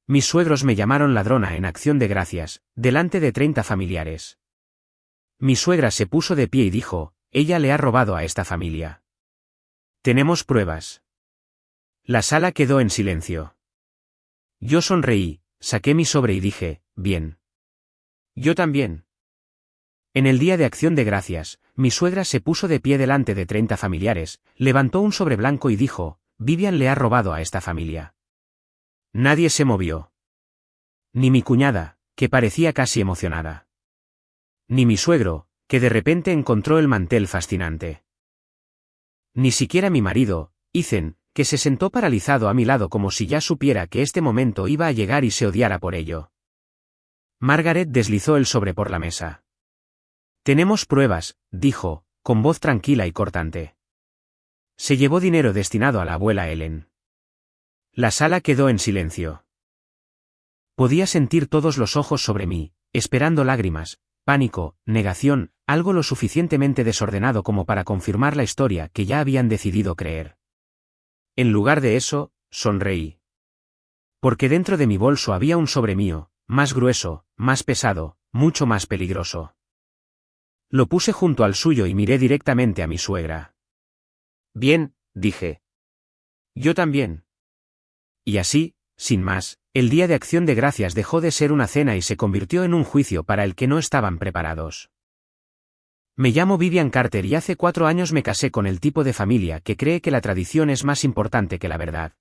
Mis suegros me llamaron ladrona en acción de gracias, delante de 30 familiares. Mi suegra se puso de pie y dijo, ella le ha robado a esta familia. Tenemos pruebas. La sala quedó en silencio. Yo sonreí, saqué mi sobre y dije, bien. Yo también. En el día de acción de gracias, mi suegra se puso de pie delante de 30 familiares, levantó un sobre blanco y dijo, Vivian le ha robado a esta familia. Nadie se movió. Ni mi cuñada, que parecía casi emocionada. Ni mi suegro, que de repente encontró el mantel fascinante. Ni siquiera mi marido, Ethan, que se sentó paralizado a mi lado como si ya supiera que este momento iba a llegar y se odiara por ello. Margaret deslizó el sobre por la mesa. Tenemos pruebas, dijo, con voz tranquila y cortante. Se llevó dinero destinado a la abuela Ellen. La sala quedó en silencio. Podía sentir todos los ojos sobre mí, esperando lágrimas, pánico, negación, algo lo suficientemente desordenado como para confirmar la historia que ya habían decidido creer. En lugar de eso, sonreí. Porque dentro de mi bolso había un sobre mío, más grueso, más pesado, mucho más peligroso. Lo puse junto al suyo y miré directamente a mi suegra. Bien, dije. Yo también. Y así, sin más, el día de acción de gracias dejó de ser una cena y se convirtió en un juicio para el que no estaban preparados. Me llamo Vivian Carter y hace 4 años me casé con el tipo de familia que cree que la tradición es más importante que la verdad.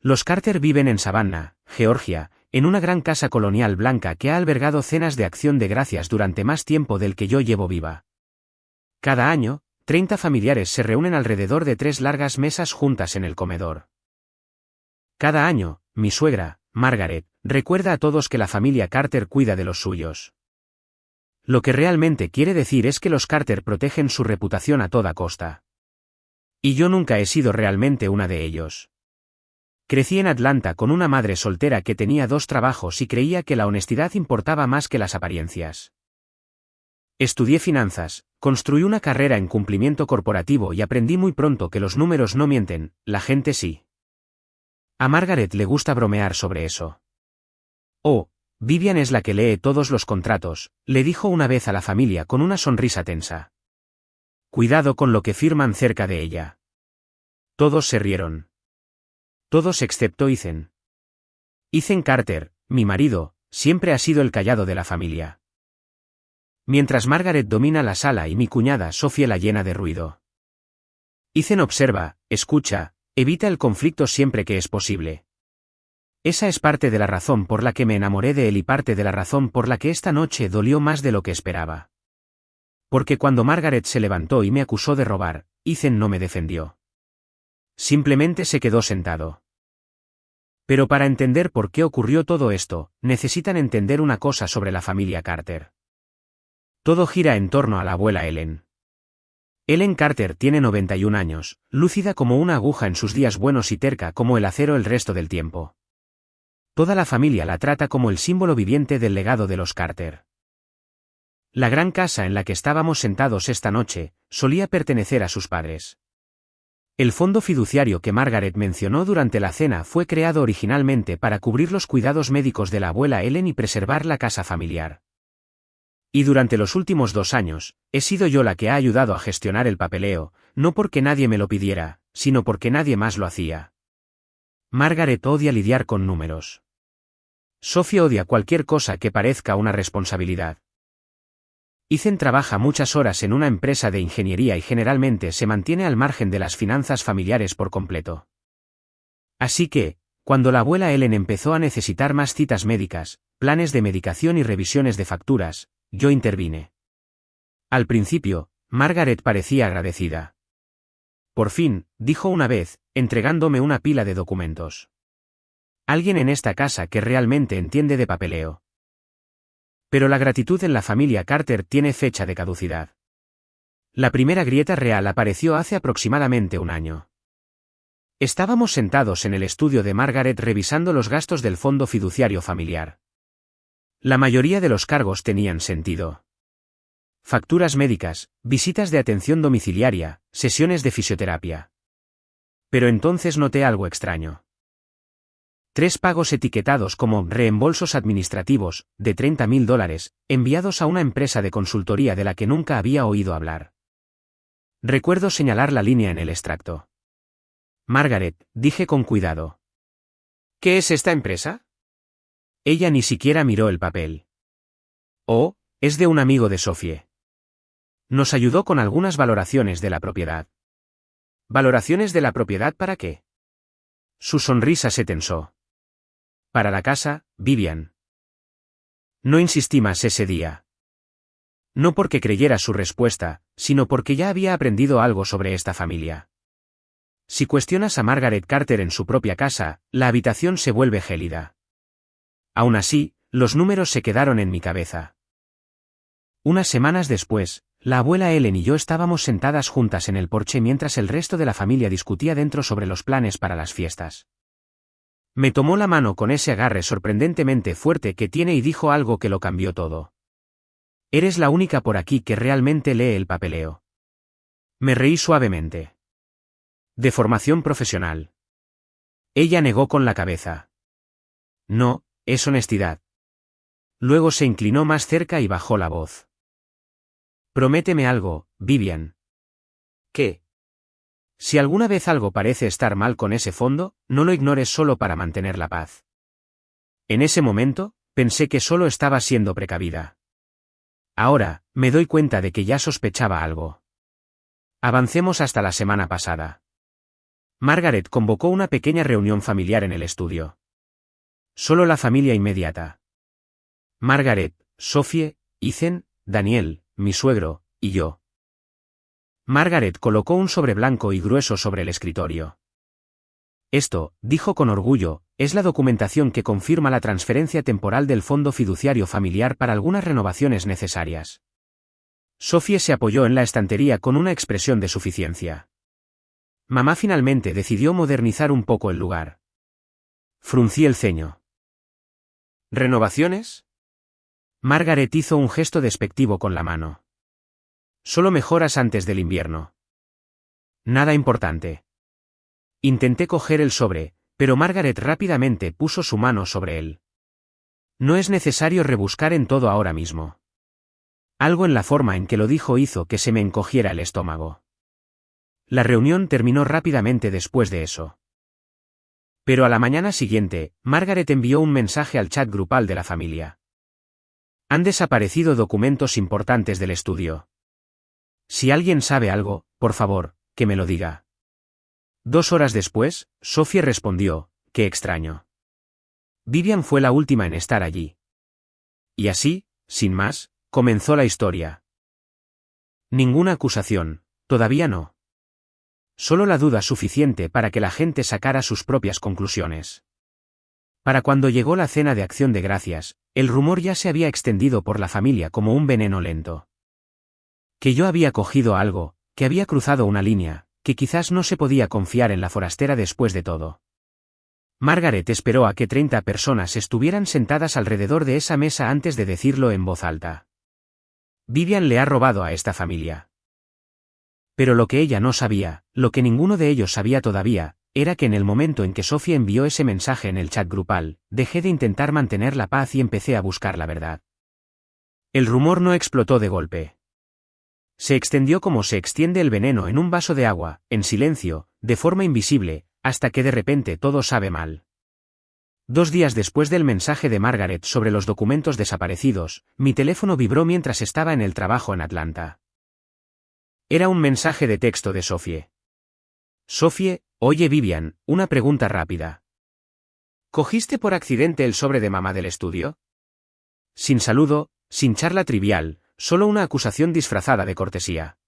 Los Carter viven en Savannah, Georgia, en una gran casa colonial blanca que ha albergado cenas de acción de gracias durante más tiempo del que yo llevo viva. Cada año, 30 familiares se reúnen alrededor de 3 largas mesas juntas en el comedor. Cada año, mi suegra, Margaret, recuerda a todos que la familia Carter cuida de los suyos. Lo que realmente quiere decir es que los Carter protegen su reputación a toda costa. Y yo nunca he sido realmente una de ellos. Crecí en Atlanta con una madre soltera que tenía 2 trabajos y creía que la honestidad importaba más que las apariencias. Estudié finanzas, construí una carrera en cumplimiento corporativo y aprendí muy pronto que los números no mienten, la gente sí. A Margaret le gusta bromear sobre eso. Oh, Vivian es la que lee todos los contratos, le dijo una vez a la familia con una sonrisa tensa. Cuidado con lo que firman cerca de ella. Todos se rieron. Todos excepto Ethan. Ethan Carter, mi marido, siempre ha sido el callado de la familia. Mientras Margaret domina la sala y mi cuñada Sophie la llena de ruido. Ethan observa, escucha, evita el conflicto siempre que es posible. Esa es parte de la razón por la que me enamoré de él y parte de la razón por la que esta noche dolió más de lo que esperaba. Porque cuando Margaret se levantó y me acusó de robar, Ethan no me defendió. Simplemente se quedó sentado. Pero para entender por qué ocurrió todo esto, necesitan entender una cosa sobre la familia Carter. Todo gira en torno a la abuela Ellen. Ellen Carter tiene 91 años, lúcida como una aguja en sus días buenos y terca como el acero el resto del tiempo. Toda la familia la trata como el símbolo viviente del legado de los Carter. La gran casa en la que estábamos sentados esta noche, solía pertenecer a sus padres. El fondo fiduciario que Margaret mencionó durante la cena fue creado originalmente para cubrir los cuidados médicos de la abuela Ellen y preservar la casa familiar. Y durante los últimos 2 años, he sido yo la que ha ayudado a gestionar el papeleo, no porque nadie me lo pidiera, sino porque nadie más lo hacía. Margaret odia lidiar con números. Sophie odia cualquier cosa que parezca una responsabilidad. Ethan trabaja muchas horas en una empresa de ingeniería y generalmente se mantiene al margen de las finanzas familiares por completo. Así que, cuando la abuela Ellen empezó a necesitar más citas médicas, planes de medicación y revisiones de facturas, yo intervine. Al principio, Margaret parecía agradecida. Por fin, dijo una vez, entregándome una pila de documentos. Alguien en esta casa que realmente entiende de papeleo. Pero la gratitud en la familia Carter tiene fecha de caducidad. La primera grieta real apareció hace aproximadamente 1 año. Estábamos sentados en el estudio de Margaret revisando los gastos del fondo fiduciario familiar. La mayoría de los cargos tenían sentido. Facturas médicas, visitas de atención domiciliaria, sesiones de fisioterapia. Pero entonces noté algo extraño. 3 pagos etiquetados como reembolsos administrativos, de $30.000, enviados a una empresa de consultoría de la que nunca había oído hablar. Recuerdo señalar la línea en el extracto. Margaret, dije con cuidado. ¿Qué es esta empresa? Ella ni siquiera miró el papel. Oh, es de un amigo de Sophie. Nos ayudó con algunas valoraciones de la propiedad. ¿Valoraciones de la propiedad para qué? Su sonrisa se tensó. Para la casa, Vivian. No insistí más ese día. No porque creyera su respuesta, sino porque ya había aprendido algo sobre esta familia. Si cuestionas a Margaret Carter en su propia casa, la habitación se vuelve gélida. Aún así, los números se quedaron en mi cabeza. Unas semanas después, la abuela Ellen y yo estábamos sentadas juntas en el porche mientras el resto de la familia discutía dentro sobre los planes para las fiestas. Me tomó la mano con ese agarre sorprendentemente fuerte que tiene y dijo algo que lo cambió todo. Eres la única por aquí que realmente lee el papeleo. Me reí suavemente. De formación profesional. Ella negó con la cabeza. No, es honestidad. Luego se inclinó más cerca y bajó la voz. Prométeme algo, Vivian. ¿Qué? Si alguna vez algo parece estar mal con ese fondo, no lo ignores solo para mantener la paz. En ese momento, pensé que solo estaba siendo precavida. Ahora, me doy cuenta de que ya sospechaba algo. Avancemos hasta la semana pasada. Margaret convocó una pequeña reunión familiar en el estudio. Solo la familia inmediata. Margaret, Sophie, Ethan, Daniel, mi suegro, y yo. Margaret colocó un sobre blanco y grueso sobre el escritorio. Esto, dijo con orgullo, es la documentación que confirma la transferencia temporal del fondo fiduciario familiar para algunas renovaciones necesarias. Sophie se apoyó en la estantería con una expresión de suficiencia. Mamá finalmente decidió modernizar un poco el lugar. Fruncí el ceño. ¿Renovaciones? Margaret hizo un gesto despectivo con la mano. Solo mejoras antes del invierno. Nada importante. Intenté coger el sobre, pero Margaret rápidamente puso su mano sobre él. No es necesario rebuscar en todo ahora mismo. Algo en la forma en que lo dijo hizo que se me encogiera el estómago. La reunión terminó rápidamente después de eso. Pero a la mañana siguiente, Margaret envió un mensaje al chat grupal de la familia. Han desaparecido documentos importantes del estudio. Si alguien sabe algo, por favor, que me lo diga. 2 horas después, Sophie respondió, qué extraño. Vivian fue la última en estar allí. Y así, sin más, comenzó la historia. Ninguna acusación, todavía no. Solo la duda suficiente para que la gente sacara sus propias conclusiones. Para cuando llegó la cena de Acción de Gracias, el rumor ya se había extendido por la familia como un veneno lento. Que yo había cogido algo, que había cruzado una línea, que quizás no se podía confiar en la forastera después de todo. Margaret esperó a que 30 personas estuvieran sentadas alrededor de esa mesa antes de decirlo en voz alta. Vivian le ha robado a esta familia. Pero lo que ella no sabía, lo que ninguno de ellos sabía todavía, era que en el momento en que Sophie envió ese mensaje en el chat grupal, dejé de intentar mantener la paz y empecé a buscar la verdad. El rumor no explotó de golpe. Se extendió como se extiende el veneno en un vaso de agua, en silencio, de forma invisible, hasta que de repente todo sabe mal. 2 días después del mensaje de Margaret sobre los documentos desaparecidos, mi teléfono vibró mientras estaba en el trabajo en Atlanta. Era un mensaje de texto de Sophie. Sophie, oye Vivian, una pregunta rápida. ¿Cogiste por accidente el sobre de mamá del estudio? Sin saludo, sin charla trivial, solo una acusación disfrazada de cortesía.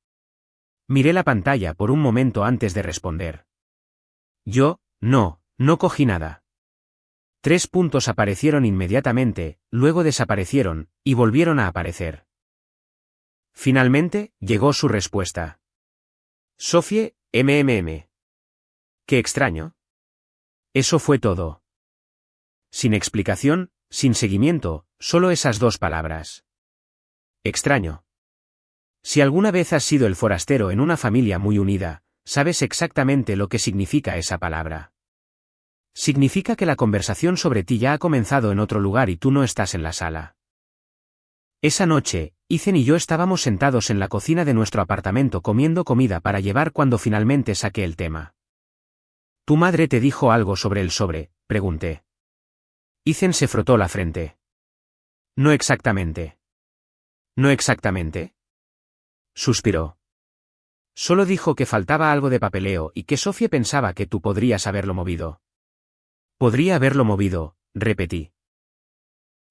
Miré la pantalla por un momento antes de responder. No cogí nada. 3 puntos aparecieron inmediatamente, luego desaparecieron, y volvieron a aparecer. Finalmente, llegó su respuesta. Sophie, MMM. Qué extraño. Eso fue todo. Sin explicación, sin seguimiento, solo esas 2 palabras. Extraño. Si alguna vez has sido el forastero en una familia muy unida, sabes exactamente lo que significa esa palabra. Significa que la conversación sobre ti ya ha comenzado en otro lugar y tú no estás en la sala. Esa noche, Ethan y yo estábamos sentados en la cocina de nuestro apartamento comiendo comida para llevar cuando finalmente saqué el tema. ¿Tu madre te dijo algo sobre el sobre?, pregunté. Ethan se frotó la frente. No exactamente. ¿No exactamente? Suspiró. Solo dijo que faltaba algo de papeleo y que Sophie pensaba que tú podrías haberlo movido. Podría haberlo movido, repetí.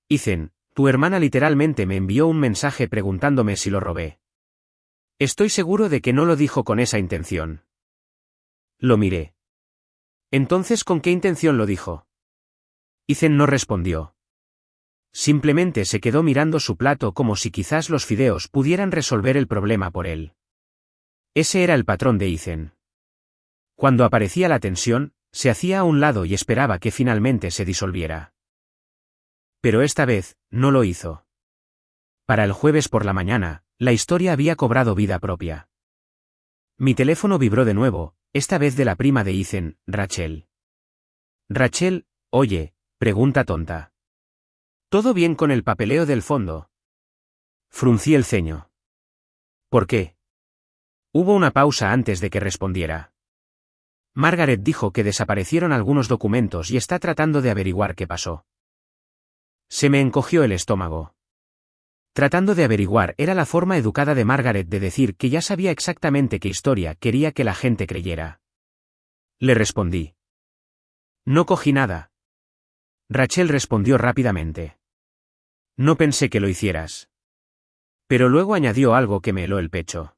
Ethan, tu hermana literalmente me envió un mensaje preguntándome si lo robé. Estoy seguro de que no lo dijo con esa intención. Lo miré. Entonces, ¿con qué intención lo dijo? Ethan no respondió. Simplemente se quedó mirando su plato como si quizás los fideos pudieran resolver el problema por él. Ese era el patrón de Ethan. Cuando aparecía la tensión, se hacía a un lado y esperaba que finalmente se disolviera. Pero esta vez, no lo hizo. Para el jueves por la mañana, la historia había cobrado vida propia. Mi teléfono vibró de nuevo, esta vez de la prima de Ethan, Rachel. Rachel, oye, pregunta tonta. ¿Todo bien con el papeleo del fondo? Fruncí el ceño. ¿Por qué? Hubo una pausa antes de que respondiera. Margaret dijo que desaparecieron algunos documentos y está tratando de averiguar qué pasó. Se me encogió el estómago. Tratando de averiguar era la forma educada de Margaret de decir que ya sabía exactamente qué historia quería que la gente creyera. Le respondí. No cogí nada. Rachel respondió rápidamente. No pensé que lo hicieras. Pero luego añadió algo que me heló el pecho.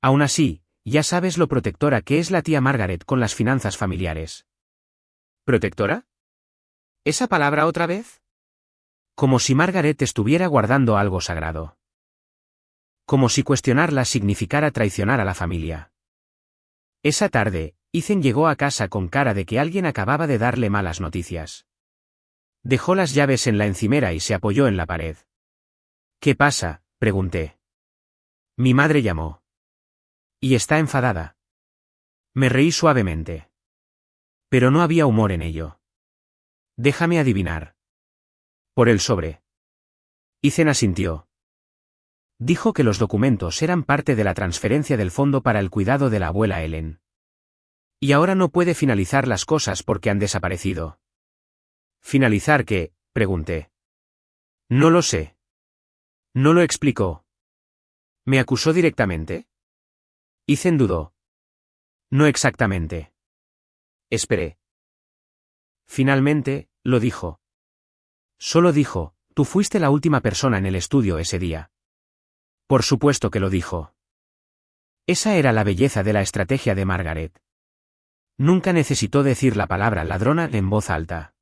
Aún así, ya sabes lo protectora que es la tía Margaret con las finanzas familiares. ¿Protectora? ¿Esa palabra otra vez? Como si Margaret estuviera guardando algo sagrado. Como si cuestionarla significara traicionar a la familia. Esa tarde, Ethan llegó a casa con cara de que alguien acababa de darle malas noticias. Dejó las llaves en la encimera y se apoyó en la pared. ¿Qué pasa?, pregunté. Mi madre llamó. ¿Y está enfadada? Me reí suavemente. Pero no había humor en ello. Déjame adivinar. Por el sobre. Ethan asintió. Dijo que los documentos eran parte de la transferencia del fondo para el cuidado de la abuela Ellen. Y ahora no puede finalizar las cosas porque han desaparecido. ¿Finalizar qué?, pregunté. No lo sé. No lo explicó. ¿Me acusó directamente? Ethan dudó. No exactamente. Esperé. Finalmente, lo dijo. Solo dijo, tú fuiste la última persona en el estudio ese día. Por supuesto que lo dijo. Esa era la belleza de la estrategia de Margaret. Nunca necesitó decir la palabra ladrona en voz alta.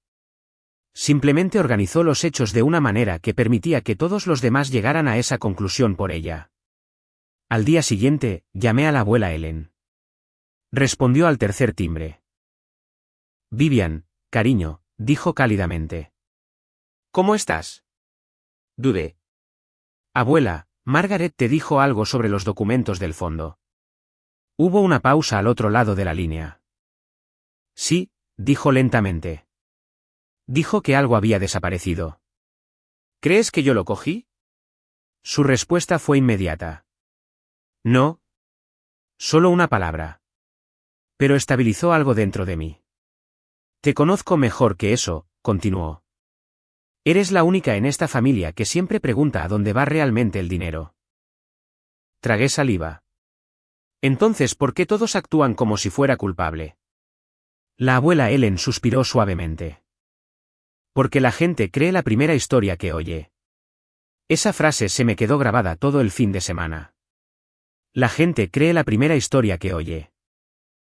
Simplemente organizó los hechos de una manera que permitía que todos los demás llegaran a esa conclusión por ella. Al día siguiente, llamé a la abuela Ellen. Respondió al tercer timbre. Vivian, cariño, dijo cálidamente. ¿Cómo estás? Dudé. Abuela, Margaret te dijo algo sobre los documentos del fondo. Hubo una pausa al otro lado de la línea. Sí, dijo lentamente. Dijo que algo había desaparecido. ¿Crees que yo lo cogí? Su respuesta fue inmediata. No. Solo una palabra. Pero estabilizó algo dentro de mí. Te conozco mejor que eso, continuó. Eres la única en esta familia que siempre pregunta a dónde va realmente el dinero. Tragué saliva. Entonces, ¿por qué todos actúan como si fuera culpable? La abuela Ellen suspiró suavemente. Porque la gente cree la primera historia que oye. Esa frase se me quedó grabada todo el fin de semana. La gente cree la primera historia que oye.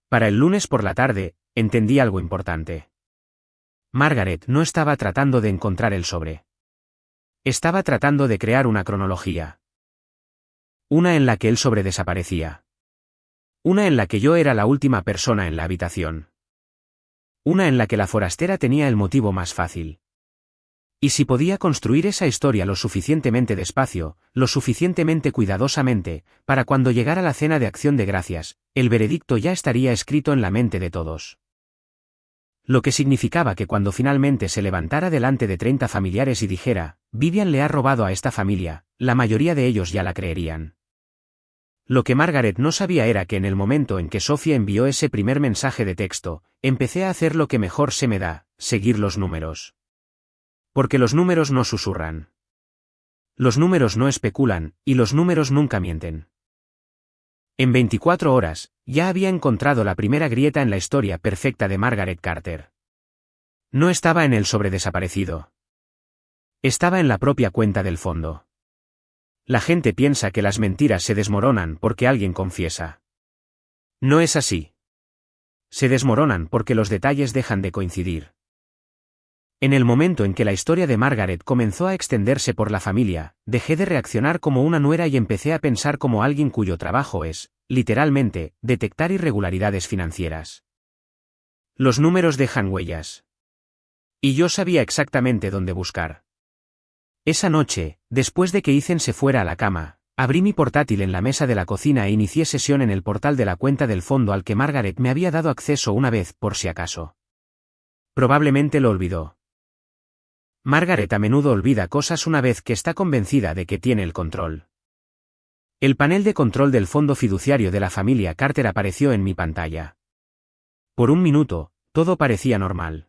Para el lunes por la tarde, entendí algo importante. Margaret no estaba tratando de encontrar el sobre. Estaba tratando de crear una cronología. Una en la que el sobre desaparecía. Una en la que yo era la última persona en la habitación. Una en la que la forastera tenía el motivo más fácil. Y si podía construir esa historia lo suficientemente despacio, lo suficientemente cuidadosamente, para cuando llegara la cena de acción de gracias, el veredicto ya estaría escrito en la mente de todos. Lo que significaba que cuando finalmente se levantara delante de 30 familiares y dijera, Vivian le ha robado a esta familia, la mayoría de ellos ya la creerían. Lo que Margaret no sabía era que en el momento en que Sophie envió ese primer mensaje de texto, empecé a hacer lo que mejor se me da, seguir los números. Porque los números no susurran. Los números no especulan, y los números nunca mienten. En 24 horas, ya había encontrado la primera grieta en la historia perfecta de Margaret Carter. No estaba en el sobredesaparecido. Estaba en la propia cuenta del fondo. La gente piensa que las mentiras se desmoronan porque alguien confiesa. No es así. Se desmoronan porque los detalles dejan de coincidir. En el momento en que la historia de Margaret comenzó a extenderse por la familia, dejé de reaccionar como una nuera y empecé a pensar como alguien cuyo trabajo es, literalmente, detectar irregularidades financieras. Los números dejan huellas. Y yo sabía exactamente dónde buscar. Esa noche, después de que Ethan se fuera a la cama, abrí mi portátil en la mesa de la cocina e inicié sesión en el portal de la cuenta del fondo al que Margaret me había dado acceso una vez por si acaso. Probablemente lo olvidó. Margaret a menudo olvida cosas una vez que está convencida de que tiene el control. El panel de control del fondo fiduciario de la familia Carter apareció en mi pantalla. Por un minuto, todo parecía normal.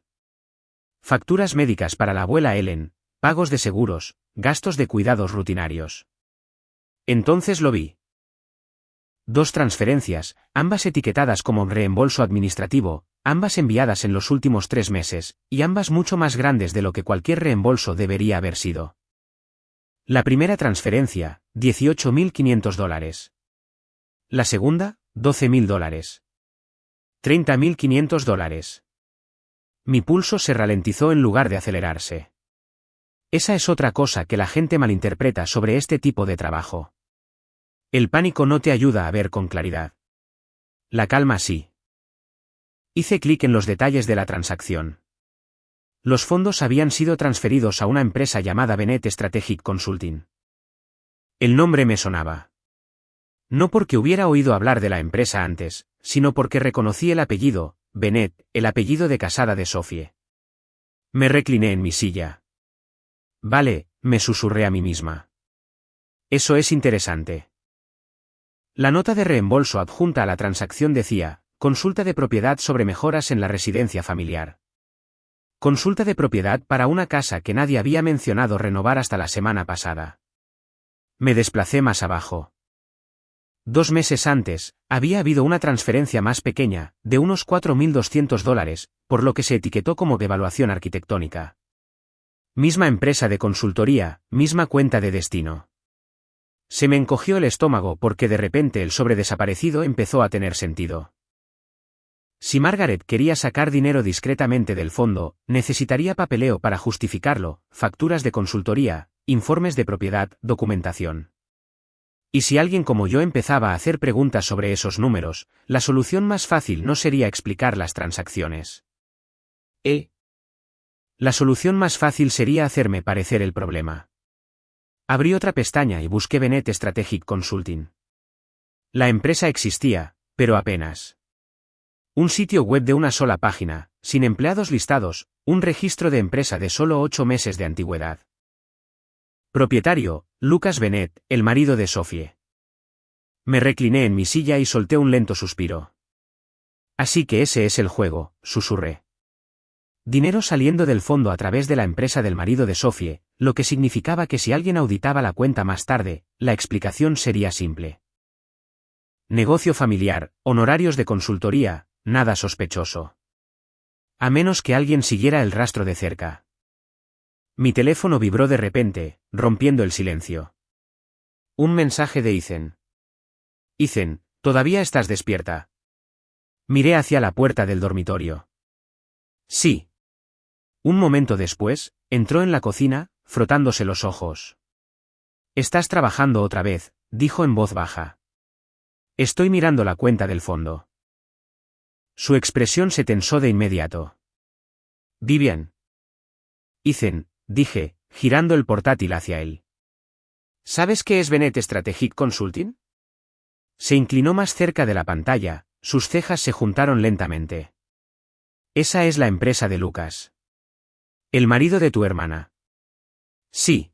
Facturas médicas para la abuela Ellen, pagos de seguros, gastos de cuidados rutinarios. Entonces lo vi. 2 transferencias, ambas etiquetadas como reembolso administrativo, ambas enviadas en los últimos 3 meses, y ambas mucho más grandes de lo que cualquier reembolso debería haber sido. La primera transferencia, $18.500. La segunda, $12.000. $30.500. Mi pulso se ralentizó en lugar de acelerarse. Esa es otra cosa que la gente malinterpreta sobre este tipo de trabajo. El pánico no te ayuda a ver con claridad. La calma sí. Hice clic en los detalles de la transacción. Los fondos habían sido transferidos a una empresa llamada Bennett Strategic Consulting. El nombre me sonaba. No porque hubiera oído hablar de la empresa antes, sino porque reconocí el apellido, Bennett, el apellido de casada de Sophie. Me recliné en mi silla. Vale, me susurré a mí misma. Eso es interesante. La nota de reembolso adjunta a la transacción decía, consulta de propiedad sobre mejoras en la residencia familiar. Consulta de propiedad para una casa que nadie había mencionado renovar hasta la semana pasada. Me desplacé más abajo. 2 meses antes, había habido una transferencia más pequeña, de unos $4.200, por lo que se etiquetó como devaluación arquitectónica. Misma empresa de consultoría, misma cuenta de destino. Se me encogió el estómago porque de repente el sobre desaparecido empezó a tener sentido. Si Margaret quería sacar dinero discretamente del fondo, necesitaría papeleo para justificarlo, facturas de consultoría, informes de propiedad, documentación. Y si alguien como yo empezaba a hacer preguntas sobre esos números, la solución más fácil no sería explicar las transacciones. La solución más fácil sería hacerme parecer el problema. Abrí otra pestaña y busqué Bennett Strategic Consulting. La empresa existía, pero apenas. Un sitio web de una sola página, sin empleados listados, un registro de empresa de solo 8 meses de antigüedad. Propietario, Lucas Bennett, el marido de Sophie. Me recliné en mi silla y solté un lento suspiro. Así que ese es el juego, susurré. Dinero saliendo del fondo a través de la empresa del marido de Sophie, lo que significaba que si alguien auditaba la cuenta más tarde, la explicación sería simple. Negocio familiar, honorarios de consultoría, nada sospechoso. A menos que alguien siguiera el rastro de cerca. Mi teléfono vibró de repente, rompiendo el silencio. Un mensaje de Ethan. Ethan, ¿todavía estás despierta? Miré hacia la puerta del dormitorio. Sí. Un momento después, entró en la cocina, frotándose los ojos. Estás trabajando otra vez, dijo en voz baja. Estoy mirando la cuenta del fondo. Su expresión se tensó de inmediato. Vivian. Ethan, dije, girando el portátil hacia él. ¿Sabes qué es Bennett Strategic Consulting? Se inclinó más cerca de la pantalla, sus cejas se juntaron lentamente. Esa es la empresa de Lucas. ¿El marido de tu hermana? Sí.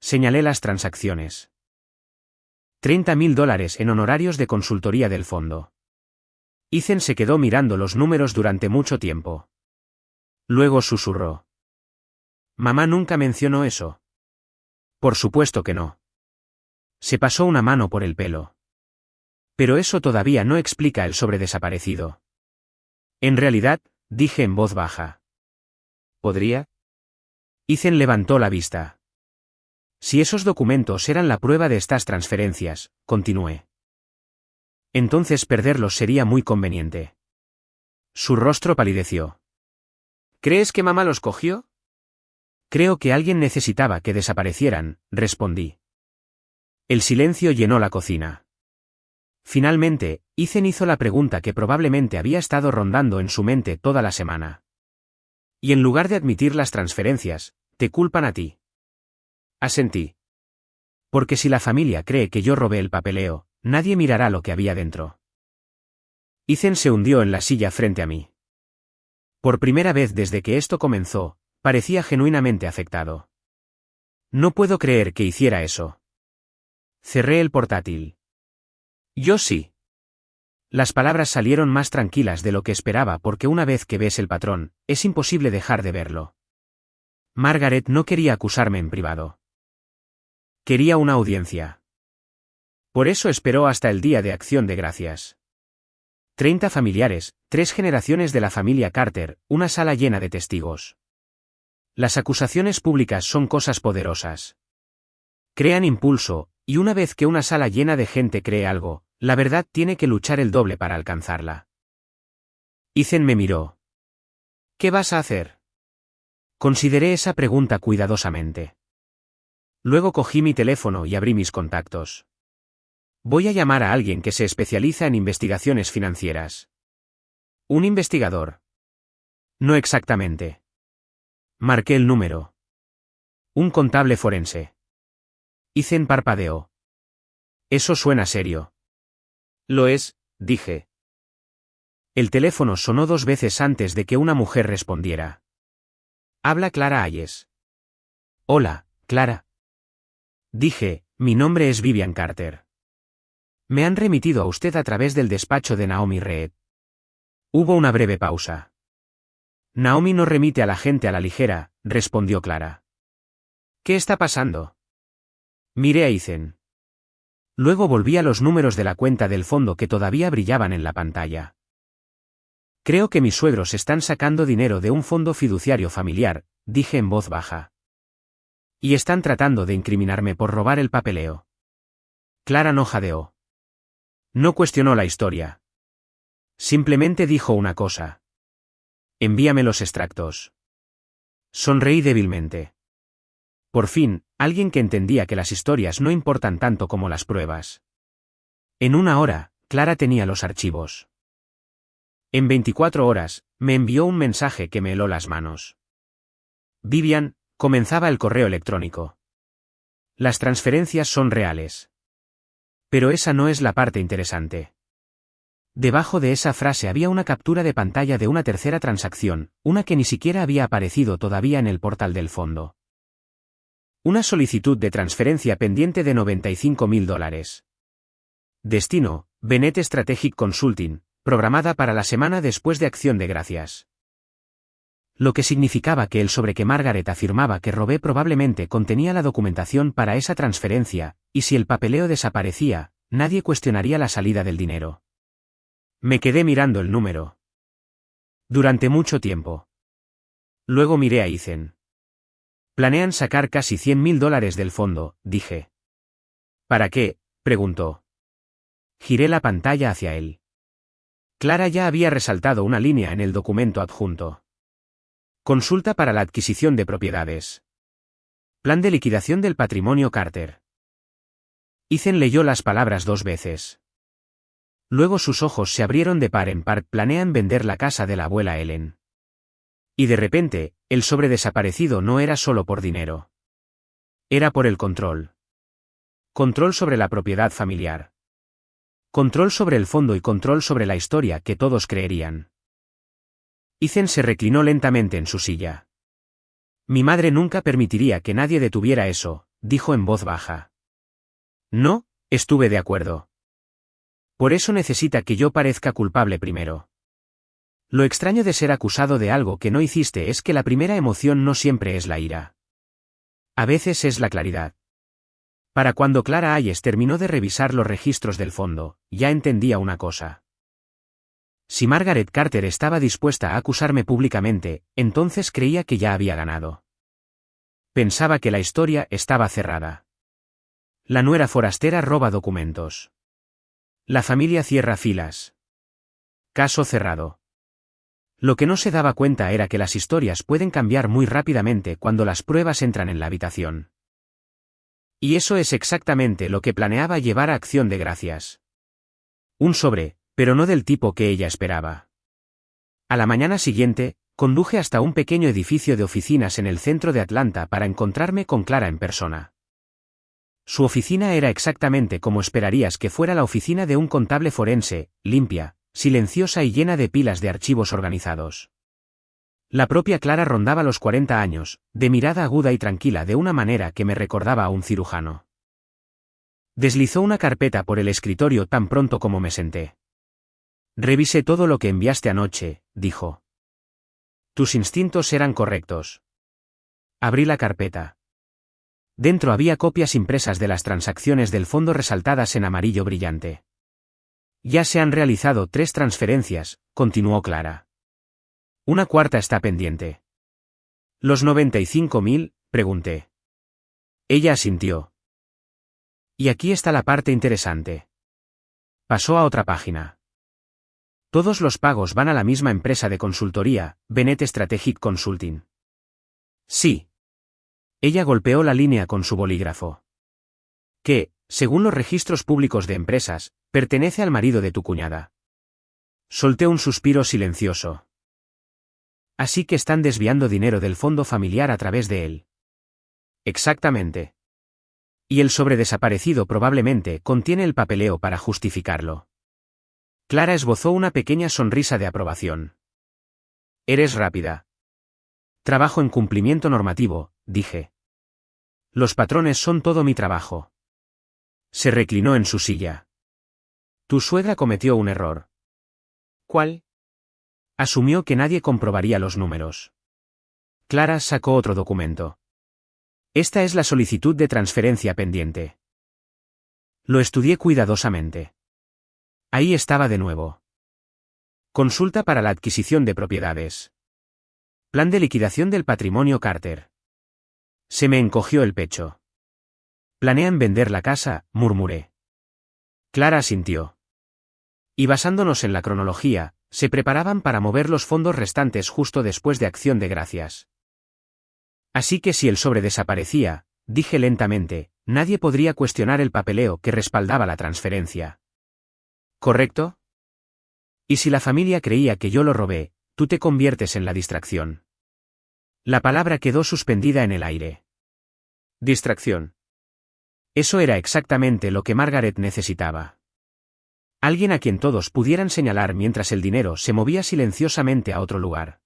Señalé las transacciones. $30.000 en honorarios de consultoría del fondo. Ethan se quedó mirando los números durante mucho tiempo. Luego susurró. Mamá nunca mencionó eso. Por supuesto que no. Se pasó una mano por el pelo. Pero eso todavía no explica el sobredesaparecido. En realidad, dije en voz baja. ¿Podría? Ethan levantó la vista. Si esos documentos eran la prueba de estas transferencias, continué. Entonces perderlos sería muy conveniente. Su rostro palideció. ¿Crees que mamá los cogió? Creo que alguien necesitaba que desaparecieran, respondí. El silencio llenó la cocina. Finalmente, Ethan hizo la pregunta que probablemente había estado rondando en su mente toda la semana. Y en lugar de admitir las transferencias, te culpan a ti. Asentí. Porque si la familia cree que yo robé el papeleo, nadie mirará lo que había dentro. Ethan se hundió en la silla frente a mí. Por primera vez desde que esto comenzó, parecía genuinamente afectado. No puedo creer que hiciera eso. Cerré el portátil. Yo sí. Las palabras salieron más tranquilas de lo que esperaba porque una vez que ves el patrón, es imposible dejar de verlo. Margaret no quería acusarme en privado. Quería una audiencia. Por eso esperó hasta el Día de Acción de Gracias. 30 familiares, 3 generaciones de la familia Carter, una sala llena de testigos. Las acusaciones públicas son cosas poderosas. Crean impulso, y una vez que una sala llena de gente cree algo, la verdad tiene que luchar el doble para alcanzarla. Ethan me miró. ¿Qué vas a hacer? Consideré esa pregunta cuidadosamente. Luego cogí mi teléfono y abrí mis contactos. Voy a llamar a alguien que se especializa en investigaciones financieras. ¿Un investigador? No exactamente. Marqué el número. Un contable forense. Ethan parpadeó. Eso suena serio. Lo es, dije. El teléfono sonó 2 veces antes de que una mujer respondiera. Habla Clara Hayes. Hola, Clara. Dije, mi nombre es Vivian Carter. Me han remitido a usted a través del despacho de Naomi Reed. Hubo una breve pausa. Naomi no remite a la gente a la ligera, respondió Clara. ¿Qué está pasando? Miré a Ethan. Luego volví a los números de la cuenta del fondo que todavía brillaban en la pantalla. Creo que mis suegros están sacando dinero de un fondo fiduciario familiar, dije en voz baja. Y están tratando de incriminarme por robar el papeleo. Clara no jadeó. No cuestionó la historia. Simplemente dijo una cosa. Envíame los extractos. Sonreí débilmente. Por fin, alguien que entendía que las historias no importan tanto como las pruebas. En 1 hora, Clara tenía los archivos. En 24 horas, me envió un mensaje que me heló las manos. Vivian, comenzaba el correo electrónico. Las transferencias son reales. Pero esa no es la parte interesante. Debajo de esa frase había una captura de pantalla de una tercera transacción, una que ni siquiera había aparecido todavía en el portal del fondo. Una solicitud de transferencia pendiente de $95.000. Destino, Bennett Strategic Consulting, programada para la semana después de Acción de Gracias. Lo que significaba que el sobre que Margaret afirmaba que robé probablemente contenía la documentación para esa transferencia, y si el papeleo desaparecía, nadie cuestionaría la salida del dinero. Me quedé mirando el número. Durante mucho tiempo. Luego miré a Ethan. Planean sacar casi $100.000 del fondo, dije. ¿Para qué?, preguntó. Giré la pantalla hacia él. Clara ya había resaltado una línea en el documento adjunto. Consulta para la adquisición de propiedades. Plan de liquidación del patrimonio Carter. Ethan leyó las palabras 2 veces. Luego sus ojos se abrieron de par en par. Planean vender la casa de la abuela Ellen. Y de repente, el sobre desaparecido no era solo por dinero. Era por el control. Control sobre la propiedad familiar. Control sobre el fondo y control sobre la historia que todos creerían. Ethan se reclinó lentamente en su silla. Mi madre nunca permitiría que nadie detuviera eso, dijo en voz baja. No, estuve de acuerdo. Por eso necesita que yo parezca culpable primero. Lo extraño de ser acusado de algo que no hiciste es que la primera emoción no siempre es la ira. A veces es la claridad. Para cuando Clara Hayes terminó de revisar los registros del fondo, ya entendía una cosa. Si Margaret Carter estaba dispuesta a acusarme públicamente, entonces creía que ya había ganado. Pensaba que la historia estaba cerrada. La nuera forastera roba documentos. La familia cierra filas. Caso cerrado. Lo que no se daba cuenta era que las historias pueden cambiar muy rápidamente cuando las pruebas entran en la habitación. Y eso es exactamente lo que planeaba llevar a Acción de Gracias. Un sobre, pero no del tipo que ella esperaba. A la mañana siguiente, conduje hasta un pequeño edificio de oficinas en el centro de Atlanta para encontrarme con Clara en persona. Su oficina era exactamente como esperarías que fuera la oficina de un contable forense, limpia, silenciosa y llena de pilas de archivos organizados. La propia Clara rondaba los 40 años, de mirada aguda y tranquila de una manera que me recordaba a un cirujano. Deslizó una carpeta por el escritorio tan pronto como me senté. Revisé todo lo que enviaste anoche, dijo. Tus instintos eran correctos. Abrí la carpeta. Dentro había copias impresas de las transacciones del fondo resaltadas en amarillo brillante. Ya se han realizado 3 transferencias, continuó Clara. Una cuarta está pendiente. ¿Los 95.000? Pregunté. Ella asintió. Y aquí está la parte interesante. Pasó a otra página. Todos los pagos van a la misma empresa de consultoría, Bennett Strategic Consulting. Sí. Ella golpeó la línea con su bolígrafo. Que, según los registros públicos de empresas, pertenece al marido de tu cuñada. Solté un suspiro silencioso. Así que están desviando dinero del fondo familiar a través de él. Exactamente. Y el sobre desaparecido probablemente contiene el papeleo para justificarlo. Clara esbozó una pequeña sonrisa de aprobación. Eres rápida. Trabajo en cumplimiento normativo, dije. Los patrones son todo mi trabajo. Se reclinó en su silla. Tu suegra cometió un error. ¿Cuál? Asumió que nadie comprobaría los números. Clara sacó otro documento. Esta es la solicitud de transferencia pendiente. Lo estudié cuidadosamente. Ahí estaba de nuevo. Consulta para la adquisición de propiedades. Plan de liquidación del patrimonio Carter. Se me encogió el pecho. Planean vender la casa, murmuré. Clara asintió. Y basándonos en la cronología, se preparaban para mover los fondos restantes justo después de Acción de Gracias. Así que si el sobre desaparecía, dije lentamente, nadie podría cuestionar el papeleo que respaldaba la transferencia. ¿Correcto? Y si la familia creía que yo lo robé, tú te conviertes en la distracción. La palabra quedó suspendida en el aire. Distracción. Eso era exactamente lo que Margaret necesitaba. Alguien a quien todos pudieran señalar mientras el dinero se movía silenciosamente a otro lugar.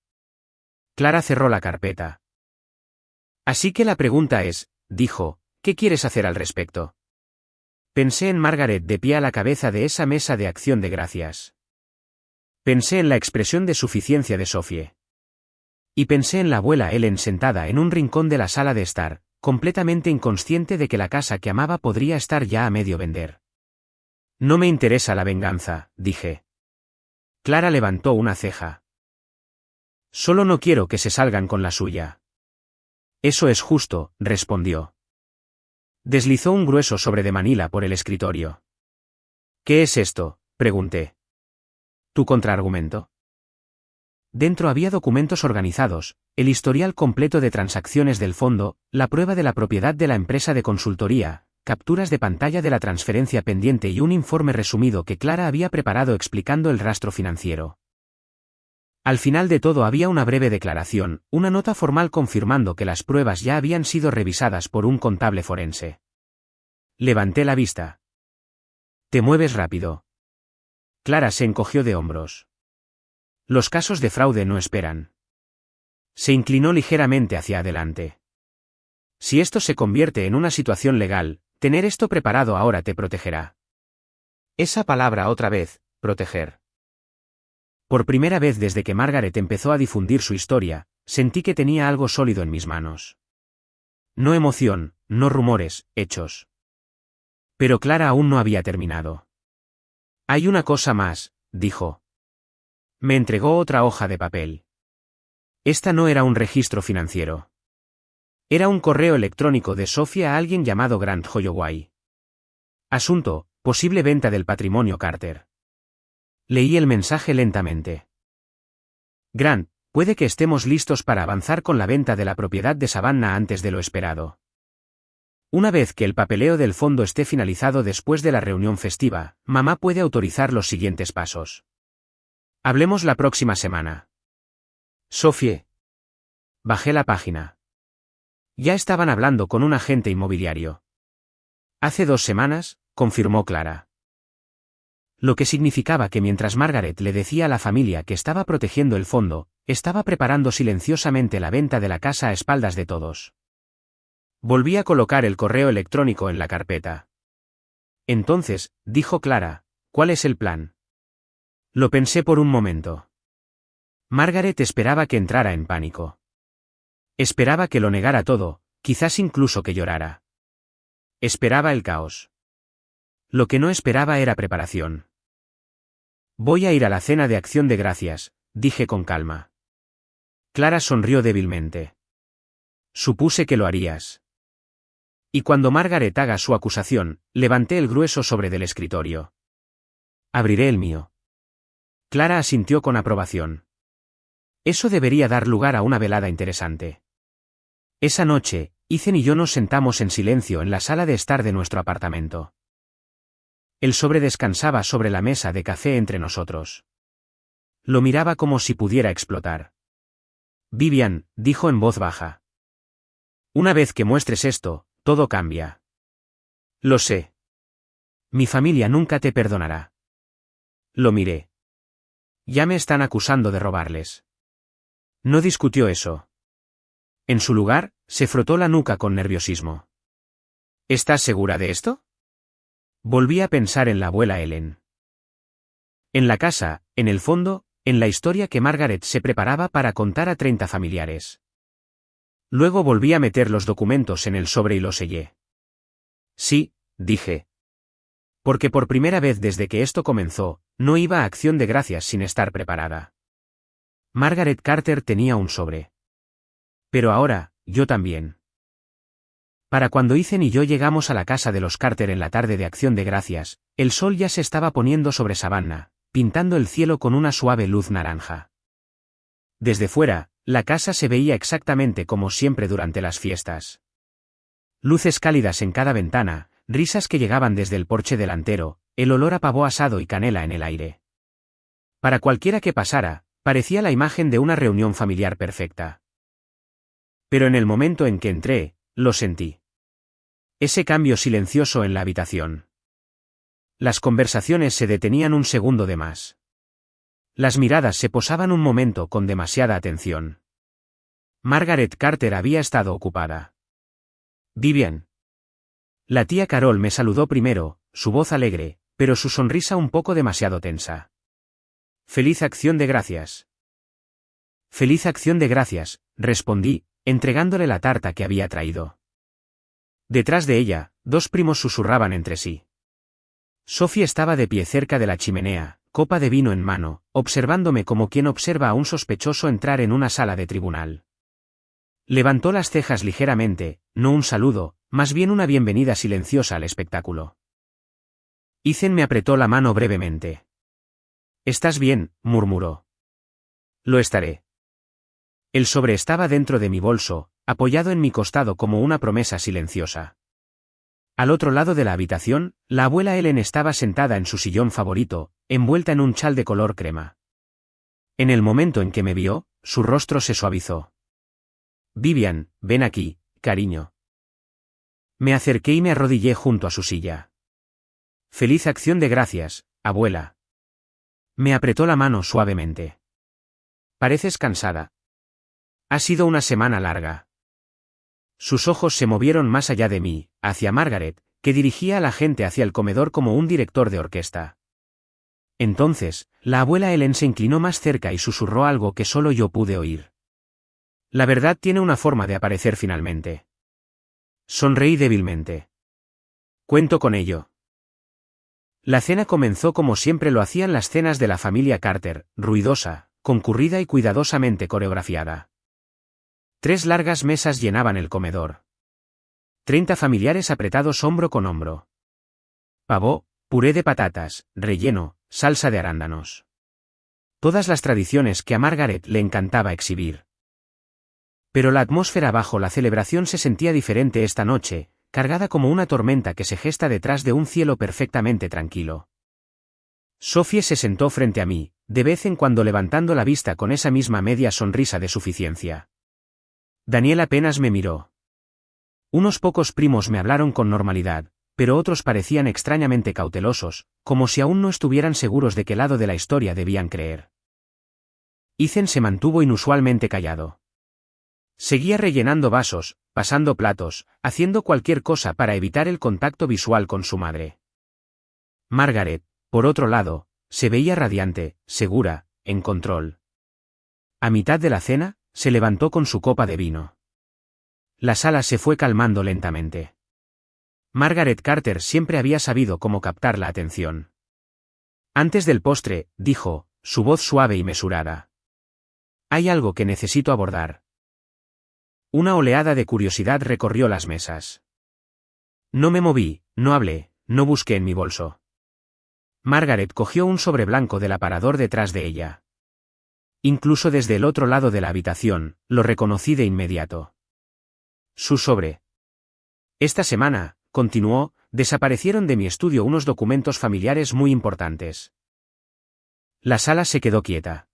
Clara cerró la carpeta. Así que la pregunta es, dijo, ¿qué quieres hacer al respecto? Pensé en Margaret de pie a la cabeza de esa mesa de Acción de Gracias. Pensé en la expresión de suficiencia de Sophie. Y pensé en la abuela Ellen sentada en un rincón de la sala de estar, completamente inconsciente de que la casa que amaba podría estar ya a medio vender. No me interesa la venganza, dije. Clara levantó una ceja. Solo no quiero que se salgan con la suya. Eso es justo, respondió. Deslizó un grueso sobre de Manila por el escritorio. ¿Qué es esto?, pregunté. ¿Tu contraargumento? Dentro había documentos organizados, el historial completo de transacciones del fondo, la prueba de la propiedad de la empresa de consultoría, capturas de pantalla de la transferencia pendiente y un informe resumido que Clara había preparado explicando el rastro financiero. Al final de todo había una breve declaración, una nota formal confirmando que las pruebas ya habían sido revisadas por un contable forense. Levanté la vista. Te mueves rápido. Clara se encogió de hombros. Los casos de fraude no esperan. Se inclinó ligeramente hacia adelante. Si esto se convierte en una situación legal, tener esto preparado ahora te protegerá. Esa palabra otra vez, proteger. Por primera vez desde que Margaret empezó a difundir su historia, sentí que tenía algo sólido en mis manos. No emoción, no rumores, hechos. Pero Clara aún no había terminado. Hay una cosa más, dijo. Me entregó otra hoja de papel. Esta no era un registro financiero. Era un correo electrónico de Sophie a alguien llamado Grant Holloway. Asunto: posible venta del patrimonio Carter. Leí el mensaje lentamente. Grant, puede que estemos listos para avanzar con la venta de la propiedad de Savannah antes de lo esperado. Una vez que el papeleo del fondo esté finalizado después de la reunión festiva, mamá puede autorizar los siguientes pasos. Hablemos la próxima semana. Sophie. Bajé la página. Ya estaban hablando con un agente inmobiliario. Hace 2 semanas, confirmó Clara. Lo que significaba que mientras Margaret le decía a la familia que estaba protegiendo el fondo, estaba preparando silenciosamente la venta de la casa a espaldas de todos. Volví a colocar el correo electrónico en la carpeta. Entonces, dijo Clara, ¿cuál es el plan? Lo pensé por un momento. Margaret esperaba que entrara en pánico. Esperaba que lo negara todo, quizás incluso que llorara. Esperaba el caos. Lo que no esperaba era preparación. Voy a ir a la cena de acción de gracias, dije con calma. Clara sonrió débilmente. Supuse que lo harías. Y cuando Margaret haga su acusación, levanté el grueso sobre del escritorio. Abriré el mío. Clara asintió con aprobación. Eso debería dar lugar a una velada interesante. Esa noche, Ethan y yo nos sentamos en silencio en la sala de estar de nuestro apartamento. El sobre descansaba sobre la mesa de café entre nosotros. Lo miraba como si pudiera explotar. Vivian, dijo en voz baja. Una vez que muestres esto, todo cambia. Lo sé. Mi familia nunca te perdonará. Lo miré. Ya me están acusando de robarles. No discutió eso. En su lugar, se frotó la nuca con nerviosismo. ¿Estás segura de esto? Volví a pensar en la abuela Ellen. En la casa, en el fondo, en la historia que Margaret se preparaba para contar a 30 familiares. Luego volví a meter los documentos en el sobre y los sellé. Sí, dije. Porque por primera vez desde que esto comenzó, no iba a acción de gracias sin estar preparada. Margaret Carter tenía un sobre. Pero ahora, yo también. Para cuando Ethan y yo llegamos a la casa de los Carter en la tarde de acción de gracias, el sol ya se estaba poniendo sobre Savannah, pintando el cielo con una suave luz naranja. Desde fuera, la casa se veía exactamente como siempre durante las fiestas. Luces cálidas en cada ventana, risas que llegaban desde el porche delantero, el olor a pavo asado y canela en el aire. Para cualquiera que pasara, parecía la imagen de una reunión familiar perfecta. Pero en el momento en que entré, lo sentí. Ese cambio silencioso en la habitación. Las conversaciones se detenían un segundo de más. Las miradas se posaban un momento con demasiada atención. Margaret Carter había estado ocupada. Vivian. La tía Carol me saludó primero, su voz alegre, pero su sonrisa un poco demasiado tensa. Feliz acción de gracias. Feliz acción de gracias, respondí, entregándole la tarta que había traído. Detrás de ella, 2 primos susurraban entre sí. Sophie estaba de pie cerca de la chimenea, copa de vino en mano, observándome como quien observa a un sospechoso entrar en una sala de tribunal. Levantó las cejas ligeramente, no un saludo, más bien una bienvenida silenciosa al espectáculo. Ethan me apretó la mano brevemente. «¿Estás bien?», murmuró. «Lo estaré». El sobre estaba dentro de mi bolso, apoyado en mi costado como una promesa silenciosa. Al otro lado de la habitación, la abuela Ellen estaba sentada en su sillón favorito, envuelta en un chal de color crema. En el momento en que me vio, su rostro se suavizó. «Vivian, ven aquí, cariño». Me acerqué y me arrodillé junto a su silla. «Feliz acción de gracias, abuela». Me apretó la mano suavemente. Pareces cansada. Ha sido una semana larga. Sus ojos se movieron más allá de mí, hacia Margaret, que dirigía a la gente hacia el comedor como un director de orquesta. Entonces, la abuela Ellen se inclinó más cerca y susurró algo que solo yo pude oír. La verdad tiene una forma de aparecer finalmente. Sonreí débilmente. Cuento con ello. La cena comenzó como siempre lo hacían las cenas de la familia Carter, ruidosa, concurrida y cuidadosamente coreografiada. 3 largas mesas llenaban el comedor. 30 familiares apretados hombro con hombro. Pavó, puré de patatas, relleno, salsa de arándanos. Todas las tradiciones que a Margaret le encantaba exhibir. Pero la atmósfera bajo la celebración se sentía diferente esta noche, cargada como una tormenta que se gesta detrás de un cielo perfectamente tranquilo. Sophie se sentó frente a mí, de vez en cuando levantando la vista con esa misma media sonrisa de suficiencia. Daniel apenas me miró. Unos pocos primos me hablaron con normalidad, pero otros parecían extrañamente cautelosos, como si aún no estuvieran seguros de qué lado de la historia debían creer. Ethan se mantuvo inusualmente callado. Seguía rellenando vasos, pasando platos, haciendo cualquier cosa para evitar el contacto visual con su madre. Margaret, por otro lado, se veía radiante, segura, en control. A mitad de la cena, se levantó con su copa de vino. La sala se fue calmando lentamente. Margaret Carter siempre había sabido cómo captar la atención. Antes del postre, dijo, su voz suave y mesurada. Hay algo que necesito abordar. Una oleada de curiosidad recorrió las mesas. No me moví, no hablé, no busqué en mi bolso. Margaret cogió un sobre blanco del aparador detrás de ella. Incluso desde el otro lado de la habitación, lo reconocí de inmediato. Su sobre. Esta semana, continuó, desaparecieron de mi estudio unos documentos familiares muy importantes. La sala se quedó quieta.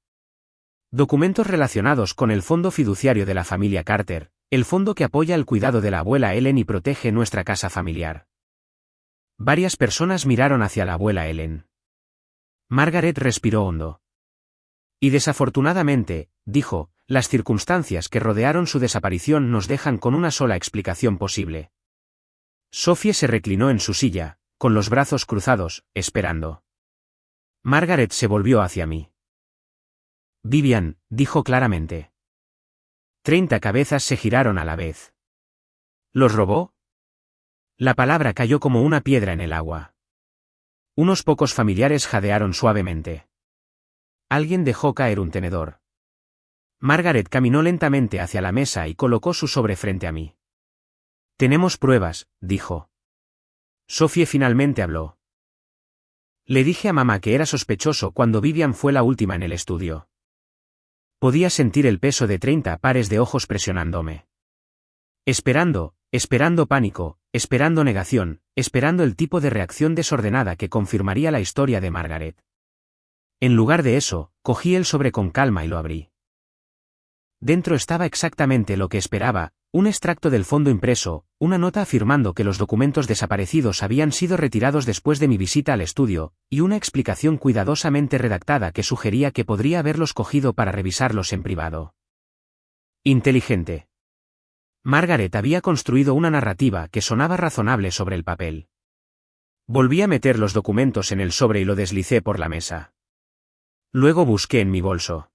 Documentos relacionados con el fondo fiduciario de la familia Carter, el fondo que apoya el cuidado de la abuela Ellen y protege nuestra casa familiar. Varias personas miraron hacia la abuela Ellen. Margaret respiró hondo. Y desafortunadamente, dijo, las circunstancias que rodearon su desaparición nos dejan con una sola explicación posible. Sophie se reclinó en su silla, con los brazos cruzados, esperando. Margaret se volvió hacia mí. Vivian, dijo claramente. 30 cabezas se giraron a la vez. ¿Los robó? La palabra cayó como una piedra en el agua. Unos pocos familiares jadearon suavemente. Alguien dejó caer un tenedor. Margaret caminó lentamente hacia la mesa y colocó su sobre frente a mí. Tenemos pruebas, dijo. Sophie finalmente habló. Le dije a mamá que era sospechoso cuando Vivian fue la última en el estudio. Podía sentir el peso de 30 pares de ojos presionándome. Esperando pánico, esperando negación, esperando el tipo de reacción desordenada que confirmaría la historia de Margaret. En lugar de eso, cogí el sobre con calma y lo abrí. Dentro estaba exactamente lo que esperaba, un extracto del fondo impreso, una nota afirmando que los documentos desaparecidos habían sido retirados después de mi visita al estudio, y una explicación cuidadosamente redactada que sugería que podría haberlos cogido para revisarlos en privado. Inteligente. Margaret había construido una narrativa que sonaba razonable sobre el papel. Volví a meter los documentos en el sobre y lo deslicé por la mesa. Luego busqué en mi bolso.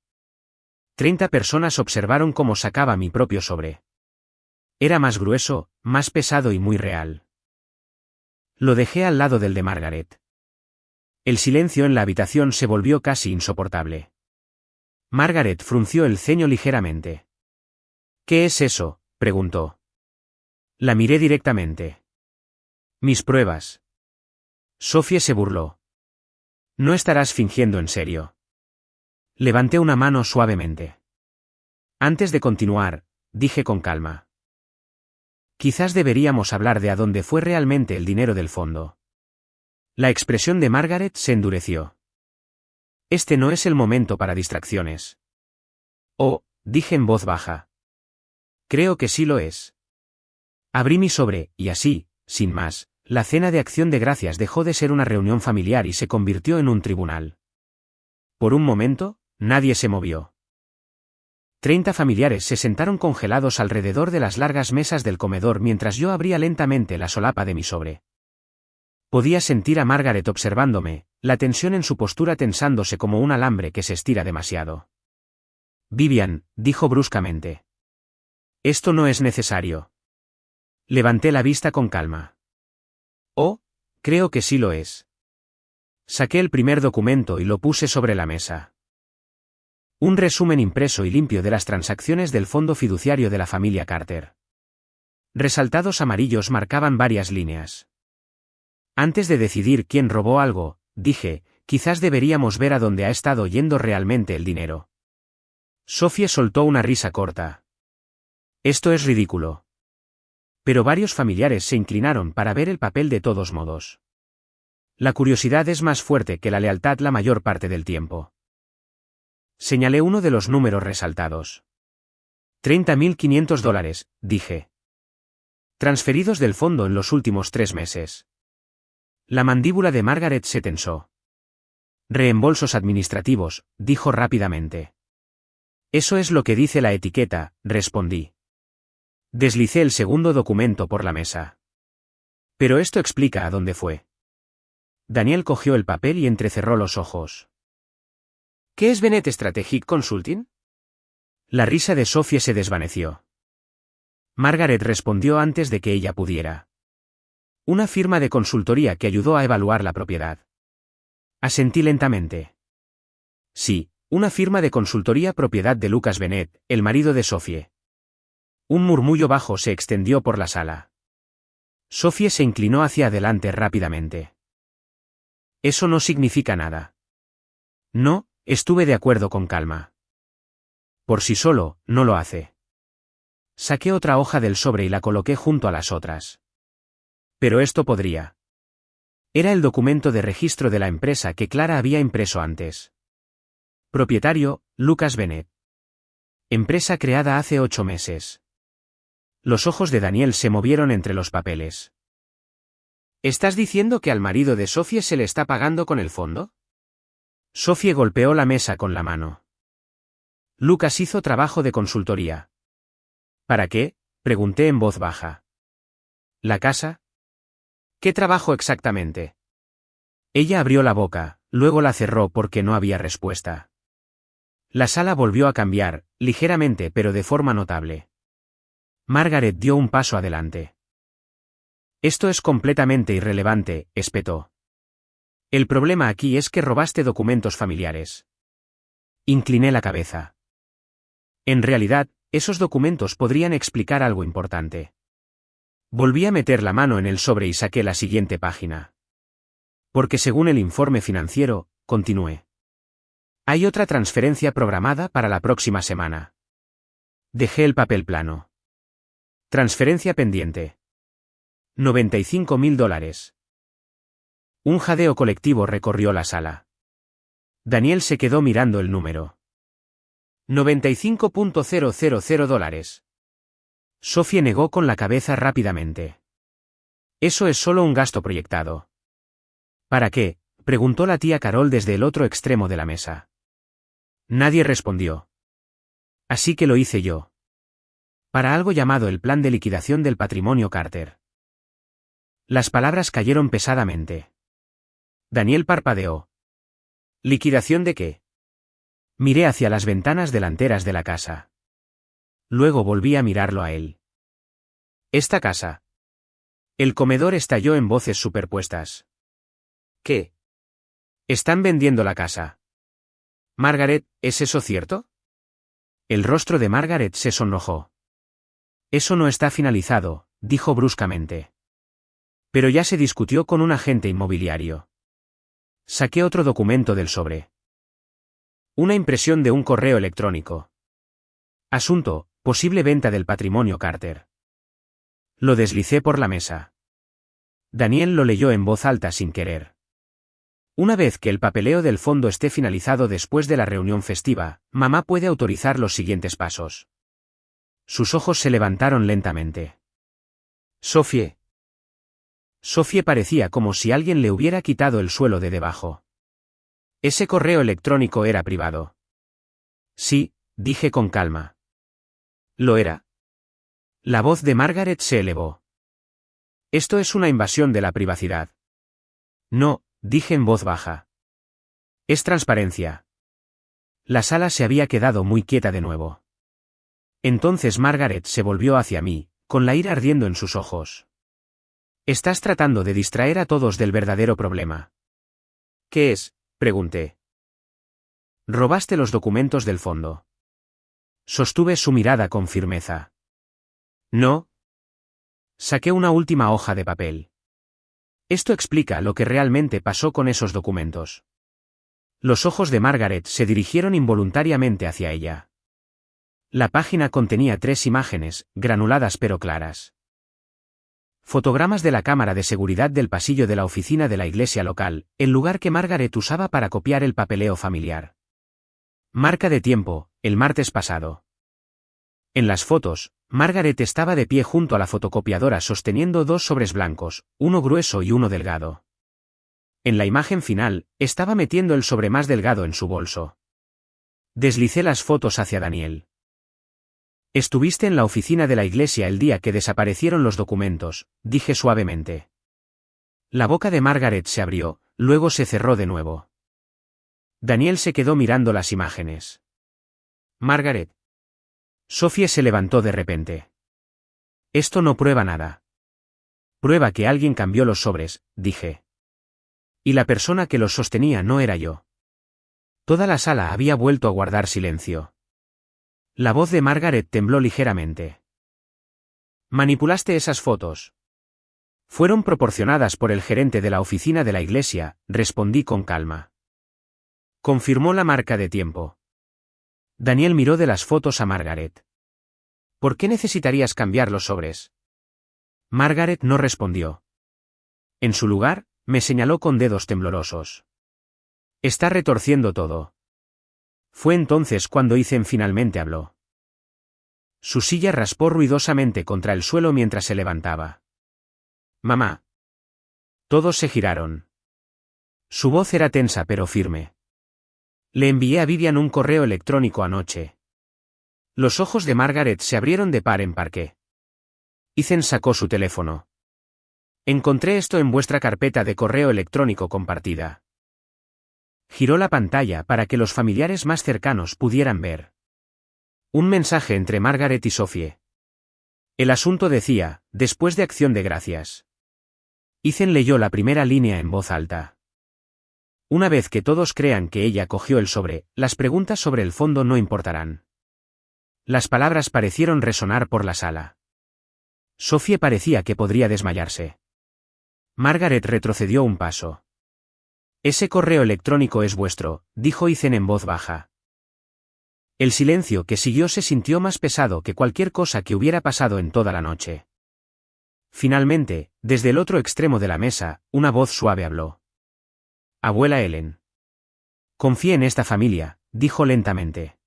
30 personas observaron cómo sacaba mi propio sobre. Era más grueso, más pesado y muy real. Lo dejé al lado del de Margaret. El silencio en la habitación se volvió casi insoportable. Margaret frunció el ceño ligeramente. ¿Qué es eso?, preguntó. La miré directamente. Mis pruebas. Sophie se burló. No estarás fingiendo en serio. Levanté una mano suavemente. Antes de continuar, dije con calma. Quizás deberíamos hablar de a dónde fue realmente el dinero del fondo. La expresión de Margaret se endureció. Este no es el momento para distracciones. Oh, dije en voz baja. Creo que sí lo es. Abrí mi sobre, y así, sin más, la cena de Acción de Gracias dejó de ser una reunión familiar y se convirtió en un tribunal. Por un momento, nadie se movió. 30 familiares se sentaron congelados alrededor de las largas mesas del comedor mientras yo abría lentamente la solapa de mi sobre. Podía sentir a Margaret observándome, la tensión en su postura tensándose como un alambre que se estira demasiado. «Vivian», dijo bruscamente. «Esto no es necesario». Levanté la vista con calma. «Oh, creo que sí lo es». Saqué el primer documento y lo puse sobre la mesa. Un resumen impreso y limpio de las transacciones del fondo fiduciario de la familia Carter. Resaltados amarillos marcaban varias líneas. Antes de decidir quién robó algo, dije, quizás deberíamos ver a dónde ha estado yendo realmente el dinero. Sophie soltó una risa corta. Esto es ridículo. Pero varios familiares se inclinaron para ver el papel de todos modos. La curiosidad es más fuerte que la lealtad la mayor parte del tiempo. Señalé uno de los números resaltados. $30.500, dije. Transferidos del fondo en los últimos 3 meses. La mandíbula de Margaret se tensó. Reembolsos administrativos, dijo rápidamente. Eso es lo que dice la etiqueta, respondí. Deslicé el segundo documento por la mesa. Pero esto explica a dónde fue. Daniel cogió el papel y entrecerró los ojos. ¿Qué es Bennett Strategic Consulting? La risa de Sophie se desvaneció. Margaret respondió antes de que ella pudiera. Una firma de consultoría que ayudó a evaluar la propiedad. Asentí lentamente. Sí, una firma de consultoría propiedad de Lucas Bennett, el marido de Sophie. Un murmullo bajo se extendió por la sala. Sophie se inclinó hacia adelante rápidamente. Eso no significa nada. No, estuve de acuerdo con calma. Por sí solo, no lo hace. Saqué otra hoja del sobre y la coloqué junto a las otras. Pero esto podría. Era el documento de registro de la empresa que Clara había impreso antes. Propietario, Lucas Bennett. Empresa creada hace 8 meses. Los ojos de Daniel se movieron entre los papeles. ¿Estás diciendo que al marido de Sophie se le está pagando con el fondo? Sophie golpeó la mesa con la mano. Lucas hizo trabajo de consultoría. ¿Para qué?, pregunté en voz baja. ¿La casa? ¿Qué trabajo exactamente? Ella abrió la boca, luego la cerró porque no había respuesta. La sala volvió a cambiar, ligeramente pero de forma notable. Margaret dio un paso adelante. Esto es completamente irrelevante, espetó. El problema aquí es que robaste documentos familiares. Incliné la cabeza. En realidad, esos documentos podrían explicar algo importante. Volví a meter la mano en el sobre y saqué la siguiente página. Porque según el informe financiero, continué. Hay otra transferencia programada para la próxima semana. Dejé el papel plano. Transferencia pendiente. $95.000. Un jadeo colectivo recorrió la sala. Daniel se quedó mirando el número. $95.000. Sophie negó con la cabeza rápidamente. Eso es solo un gasto proyectado. ¿Para qué?, preguntó la tía Carol desde el otro extremo de la mesa. Nadie respondió. Así que lo hice yo. Para algo llamado el Plan de Liquidación del Patrimonio Carter. Las palabras cayeron pesadamente. Daniel parpadeó. ¿Liquidación de qué? Miré hacia las ventanas delanteras de la casa. Luego volví a mirarlo a él. ¿Esta casa? El comedor estalló en voces superpuestas. ¿Qué? Están vendiendo la casa. Margaret, ¿es eso cierto? El rostro de Margaret se sonrojó. Eso no está finalizado, dijo bruscamente. Pero ya se discutió con un agente inmobiliario. Saqué otro documento del sobre. Una impresión de un correo electrónico. Asunto, posible venta del patrimonio Carter. Lo deslicé por la mesa. Daniel lo leyó en voz alta sin querer. Una vez que el papeleo del fondo esté finalizado después de la reunión festiva, mamá puede autorizar los siguientes pasos. Sus ojos se levantaron lentamente. Sophie. Sophie parecía como si alguien le hubiera quitado el suelo de debajo. Ese correo electrónico era privado. Sí, dije con calma. Lo era. La voz de Margaret se elevó. Esto es una invasión de la privacidad. No, dije en voz baja. Es transparencia. La sala se había quedado muy quieta de nuevo. Entonces Margaret se volvió hacia mí, con la ira ardiendo en sus ojos. Estás tratando de distraer a todos del verdadero problema. ¿Qué es? Pregunté. Robaste los documentos del fondo. Sostuve su mirada con firmeza. No. Saqué una última hoja de papel. Esto explica lo que realmente pasó con esos documentos. Los ojos de Margaret se dirigieron involuntariamente hacia ella. La página contenía 3 imágenes, granuladas pero claras. Fotogramas de la cámara de seguridad del pasillo de la oficina de la iglesia local, el lugar que Margaret usaba para copiar el papeleo familiar. Marca de tiempo, el martes pasado. En las fotos, Margaret estaba de pie junto a la fotocopiadora sosteniendo 2 sobres blancos, uno grueso y uno delgado. En la imagen final, estaba metiendo el sobre más delgado en su bolso. Deslicé las fotos hacia Daniel. Estuviste en la oficina de la iglesia el día que desaparecieron los documentos, dije suavemente. La boca de Margaret se abrió, luego se cerró de nuevo. Daniel se quedó mirando las imágenes. Margaret. Sophie se levantó de repente. Esto no prueba nada. Prueba que alguien cambió los sobres, dije. Y la persona que los sostenía no era yo. Toda la sala había vuelto a guardar silencio. La voz de Margaret tembló ligeramente. ¿Manipulaste esas fotos? Fueron proporcionadas por el gerente de la oficina de la iglesia, respondí con calma. Confirmó la marca de tiempo. Daniel miró de las fotos a Margaret. ¿Por qué necesitarías cambiar los sobres? Margaret no respondió. En su lugar, me señaló con dedos temblorosos. Está retorciendo todo. Fue entonces cuando Ethan finalmente habló. Su silla raspó ruidosamente contra el suelo mientras se levantaba. Mamá. Todos se giraron. Su voz era tensa pero firme. Le envié a Vivian un correo electrónico anoche. Los ojos de Margaret se abrieron de par en par. Ethan sacó su teléfono. Encontré esto en vuestra carpeta de correo electrónico compartida. Giró la pantalla para que los familiares más cercanos pudieran ver. Un mensaje entre Margaret y Sophie. El asunto decía, después de Acción de Gracias. Ethan leyó la primera línea en voz alta. Una vez que todos crean que ella cogió el sobre, las preguntas sobre el fondo no importarán. Las palabras parecieron resonar por la sala. Sophie parecía que podría desmayarse. Margaret retrocedió un paso. Ese correo electrónico es vuestro, dijo Ethan en voz baja. El silencio que siguió se sintió más pesado que cualquier cosa que hubiera pasado en toda la noche. Finalmente, desde el otro extremo de la mesa, una voz suave habló. Abuela Ellen. Confíe en esta familia, dijo lentamente.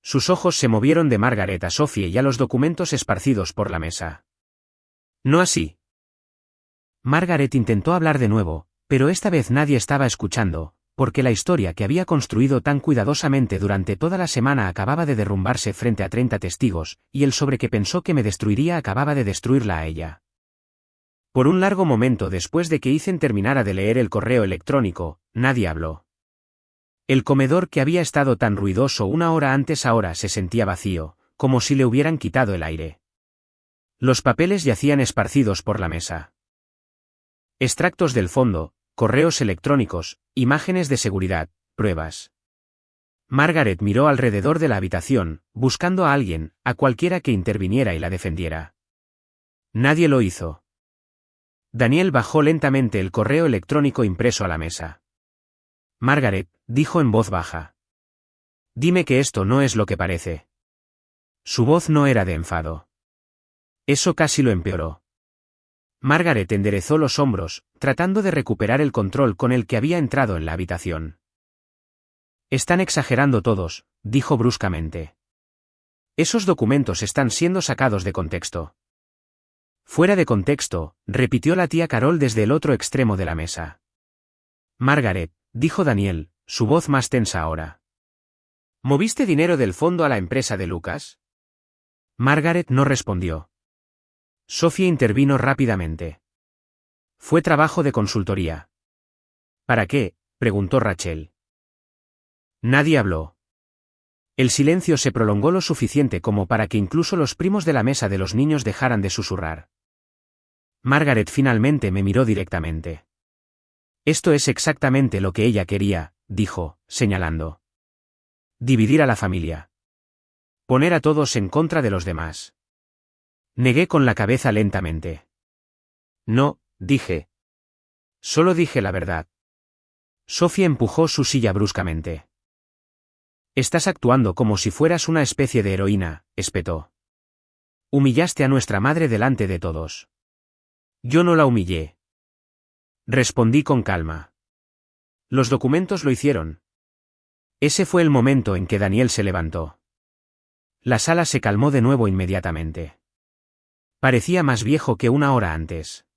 Sus ojos se movieron de Margaret a Sophie y a los documentos esparcidos por la mesa. No así. Margaret intentó hablar de nuevo, pero esta vez nadie estaba escuchando, porque la historia que había construido tan cuidadosamente durante toda la semana acababa de derrumbarse frente a 30 testigos, y el sobre que pensó que me destruiría acababa de destruirla a ella. Por un largo momento después de que Ethan terminara de leer el correo electrónico, nadie habló. El comedor que había estado tan ruidoso una hora antes ahora se sentía vacío, como si le hubieran quitado el aire. Los papeles yacían esparcidos por la mesa. Extractos del fondo, correos electrónicos, imágenes de seguridad, pruebas. Margaret miró alrededor de la habitación, buscando a alguien, a cualquiera que interviniera y la defendiera. Nadie lo hizo. Daniel bajó lentamente el correo electrónico impreso a la mesa. Margaret, dijo en voz baja. Dime que esto no es lo que parece. Su voz no era de enfado. Eso casi lo empeoró. Margaret enderezó los hombros, tratando de recuperar el control con el que había entrado en la habitación. Están exagerando todos, dijo bruscamente. Esos documentos están siendo sacados de contexto. Fuera de contexto, repitió la tía Carol desde el otro extremo de la mesa. Margaret, dijo Daniel, su voz más tensa ahora. ¿Moviste dinero del fondo a la empresa de Lucas? Margaret no respondió. Sophie intervino rápidamente. Fue trabajo de consultoría. ¿Para qué?, preguntó Rachel. Nadie habló. El silencio se prolongó lo suficiente como para que incluso los primos de la mesa de los niños dejaran de susurrar. Margaret finalmente me miró directamente. Esto es exactamente lo que ella quería, dijo, señalando. Dividir a la familia. Poner a todos en contra de los demás. Negué con la cabeza lentamente. No, dije. Solo dije la verdad. Sophie empujó su silla bruscamente. Estás actuando como si fueras una especie de heroína, espetó. Humillaste a nuestra madre delante de todos. Yo no la humillé. Respondí con calma. Los documentos lo hicieron. Ese fue el momento en que Daniel se levantó. La sala se calmó de nuevo inmediatamente. Parecía más viejo que una hora antes.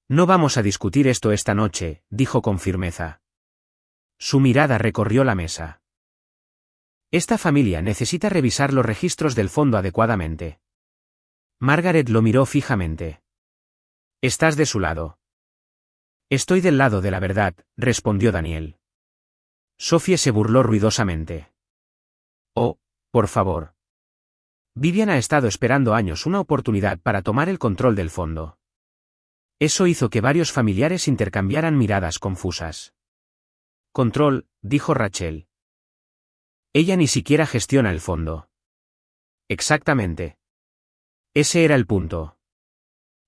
No vamos a discutir esto esta noche, dijo con firmeza. Su mirada recorrió la mesa. Esta familia necesita revisar los registros del fondo adecuadamente. Margaret lo miró fijamente. Estás de su lado. Estoy del lado de la verdad, respondió Daniel. Sophie se burló ruidosamente. Oh, por favor. Vivian ha estado esperando años una oportunidad para tomar el control del fondo. Eso hizo que varios familiares intercambiaran miradas confusas. Control, dijo Rachel. Ella ni siquiera gestiona el fondo. Exactamente. Ese era el punto.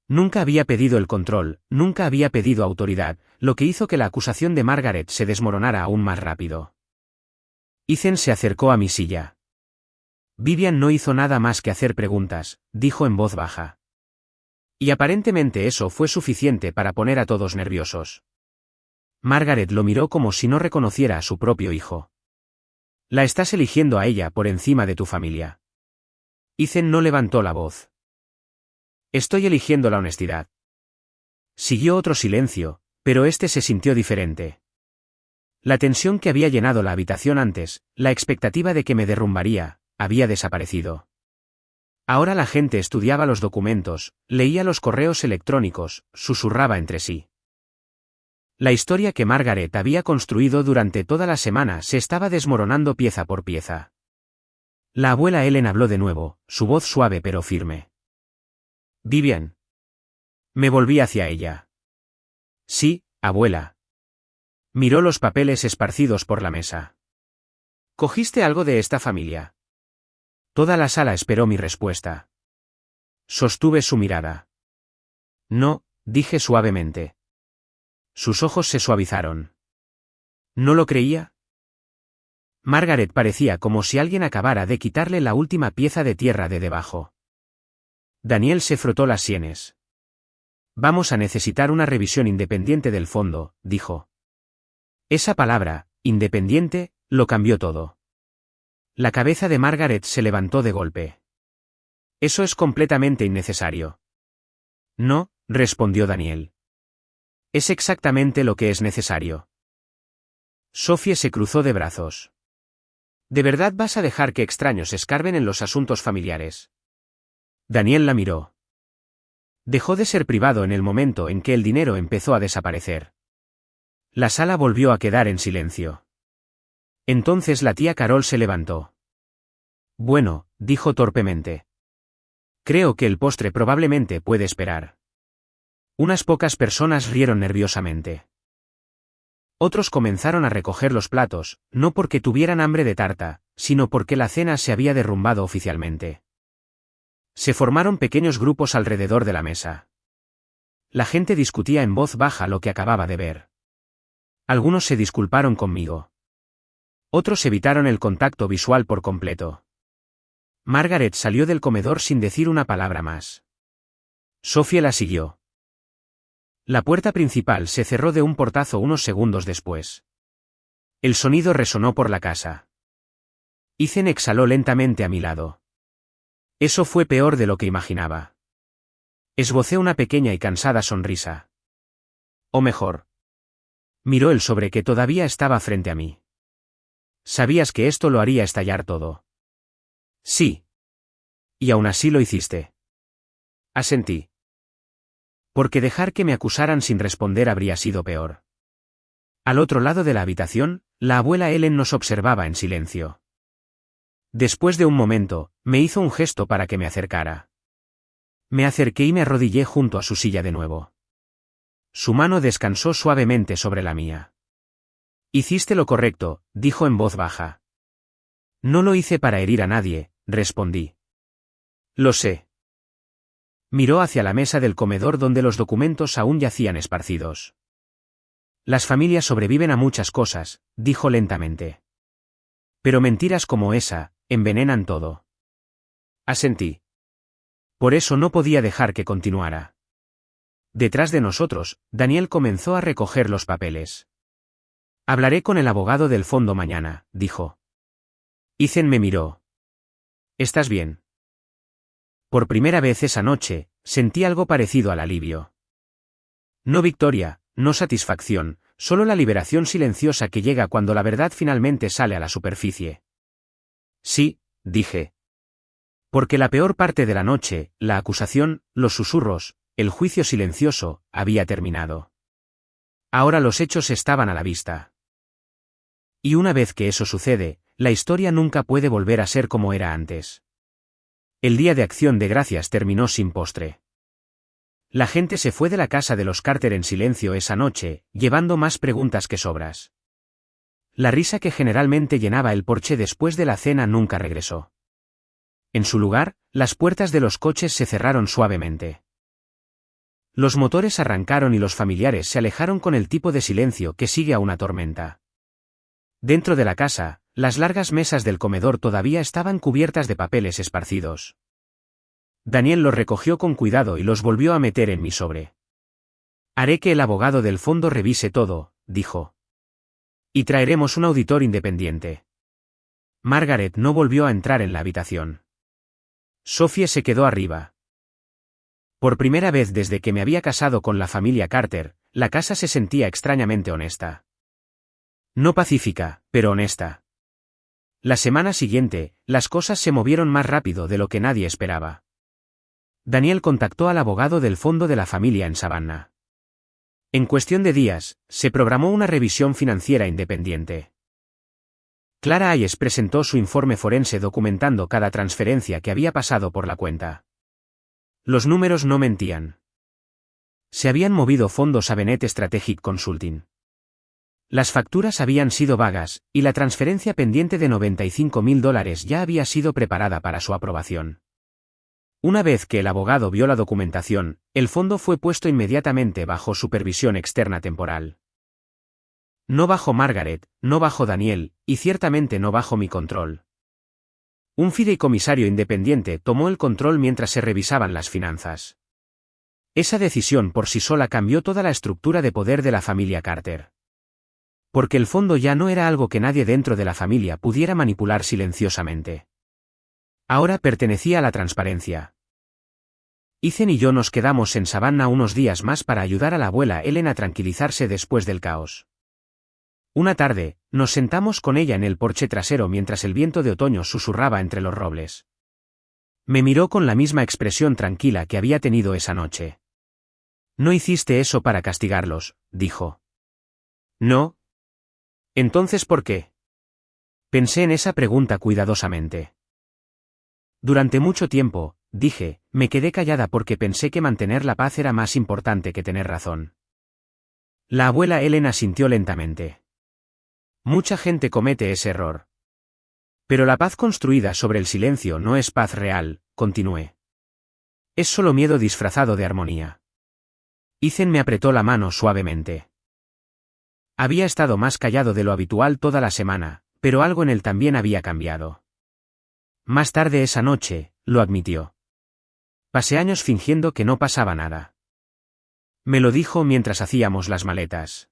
Nunca había pedido el control, nunca había pedido autoridad, lo que hizo que la acusación de Margaret se desmoronara aún más rápido. Ethan se acercó a mi silla. Vivian no hizo nada más que hacer preguntas, dijo en voz baja. Y aparentemente eso fue suficiente para poner a todos nerviosos. Margaret lo miró como si no reconociera a su propio hijo. La estás eligiendo a ella por encima de tu familia. Ethan no levantó la voz. Estoy eligiendo la honestidad. Siguió otro silencio, pero este se sintió diferente. La tensión que había llenado la habitación antes, la expectativa de que me derrumbaría, había desaparecido. Ahora la gente estudiaba los documentos, leía los correos electrónicos, susurraba entre sí. La historia que Margaret había construido durante toda la semana se estaba desmoronando pieza por pieza. La abuela Ellen habló de nuevo, su voz suave pero firme. Vivian. Me volví hacia ella. Sí, abuela. Miró los papeles esparcidos por la mesa. ¿Cogiste algo de esta familia? Toda la sala esperó mi respuesta. Sostuve su mirada. No, dije suavemente. Sus ojos se suavizaron. ¿No lo creía? Margaret parecía como si alguien acabara de quitarle la última pieza de tierra de debajo. Daniel se frotó las sienes. Vamos a necesitar una revisión independiente del fondo, dijo. Esa palabra, independiente, lo cambió todo. La cabeza de Margaret se levantó de golpe. Eso es completamente innecesario. No, respondió Daniel. Es exactamente lo que es necesario. Sophie se cruzó de brazos. ¿De verdad vas a dejar que extraños escarben en los asuntos familiares? Daniel la miró. Dejó de ser privado en el momento en que el dinero empezó a desaparecer. La sala volvió a quedar en silencio. Entonces la tía Carol se levantó. Bueno, dijo torpemente. Creo que el postre probablemente puede esperar. Unas pocas personas rieron nerviosamente. Otros comenzaron a recoger los platos, no porque tuvieran hambre de tarta, sino porque la cena se había derrumbado oficialmente. Se formaron pequeños grupos alrededor de la mesa. La gente discutía en voz baja lo que acababa de ver. Algunos se disculparon conmigo. Otros evitaron el contacto visual por completo. Margaret salió del comedor sin decir una palabra más. Sophie la siguió. La puerta principal se cerró de un portazo unos segundos después. El sonido resonó por la casa. Ethan exhaló lentamente a mi lado. Eso fue peor de lo que imaginaba. Esbocé una pequeña y cansada sonrisa. O mejor. Miró el sobre que todavía estaba frente a mí. Sabías que esto lo haría estallar todo. Sí. Y aún así lo hiciste. Asentí. Porque dejar que me acusaran sin responder habría sido peor. Al otro lado de la habitación, la abuela Ellen nos observaba en silencio. Después de un momento, me hizo un gesto para que me acercara. Me acerqué y me arrodillé junto a su silla de nuevo. Su mano descansó suavemente sobre la mía. Hiciste lo correcto, dijo en voz baja. No lo hice para herir a nadie, respondí. Lo sé. Miró hacia la mesa del comedor donde los documentos aún yacían esparcidos. Las familias sobreviven a muchas cosas, dijo lentamente. Pero mentiras como esa, envenenan todo. Asentí. Por eso no podía dejar que continuara. Detrás de nosotros, Daniel comenzó a recoger los papeles. Hablaré con el abogado del fondo mañana, dijo. Ethan me miró. ¿Estás bien? Por primera vez esa noche, sentí algo parecido al alivio. No victoria, no satisfacción, solo la liberación silenciosa que llega cuando la verdad finalmente sale a la superficie. Sí, dije. Porque la peor parte de la noche, la acusación, los susurros, el juicio silencioso, había terminado. Ahora los hechos estaban a la vista. Y una vez que eso sucede, la historia nunca puede volver a ser como era antes. El día de Acción de Gracias terminó sin postre. La gente se fue de la casa de los Carter en silencio esa noche, llevando más preguntas que sobras. La risa que generalmente llenaba el porche después de la cena nunca regresó. En su lugar, las puertas de los coches se cerraron suavemente. Los motores arrancaron y los familiares se alejaron con el tipo de silencio que sigue a una tormenta. Dentro de la casa, las largas mesas del comedor todavía estaban cubiertas de papeles esparcidos. Daniel los recogió con cuidado y los volvió a meter en mi sobre. Haré que el abogado del fondo revise todo, dijo. Y traeremos un auditor independiente. Margaret no volvió a entrar en la habitación. Sophie se quedó arriba. Por primera vez desde que me había casado con la familia Carter, la casa se sentía extrañamente honesta. No pacífica, pero honesta. La semana siguiente, las cosas se movieron más rápido de lo que nadie esperaba. Daniel contactó al abogado del fondo de la familia en Savannah. En cuestión de días, se programó una revisión financiera independiente. Clara Hayes presentó su informe forense documentando cada transferencia que había pasado por la cuenta. Los números no mentían. Se habían movido fondos a Bennett Strategic Consulting. Las facturas habían sido vagas, y la transferencia pendiente de $95,000 ya había sido preparada para su aprobación. Una vez que el abogado vio la documentación, el fondo fue puesto inmediatamente bajo supervisión externa temporal. No bajo Margaret, no bajo Daniel, y ciertamente no bajo mi control. Un fideicomisario independiente tomó el control mientras se revisaban las finanzas. Esa decisión por sí sola cambió toda la estructura de poder de la familia Carter. Porque el fondo ya no era algo que nadie dentro de la familia pudiera manipular silenciosamente. Ahora pertenecía a la transparencia. Ethan y yo nos quedamos en Savannah unos días más para ayudar a la abuela Ellen a tranquilizarse después del caos. Una tarde, nos sentamos con ella en el porche trasero mientras el viento de otoño susurraba entre los robles. Me miró con la misma expresión tranquila que había tenido esa noche. No hiciste eso para castigarlos, dijo. No. ¿Entonces por qué? Pensé en esa pregunta cuidadosamente. Durante mucho tiempo, dije, me quedé callada porque pensé que mantener la paz era más importante que tener razón. La abuela Ellen asintió lentamente. Mucha gente comete ese error. Pero la paz construida sobre el silencio no es paz real, continué. Es solo miedo disfrazado de armonía. Ethan me apretó la mano suavemente. Había estado más callado de lo habitual toda la semana, pero algo en él también había cambiado. Más tarde esa noche, lo admitió. Pasé años fingiendo que no pasaba nada. Me lo dijo mientras hacíamos las maletas.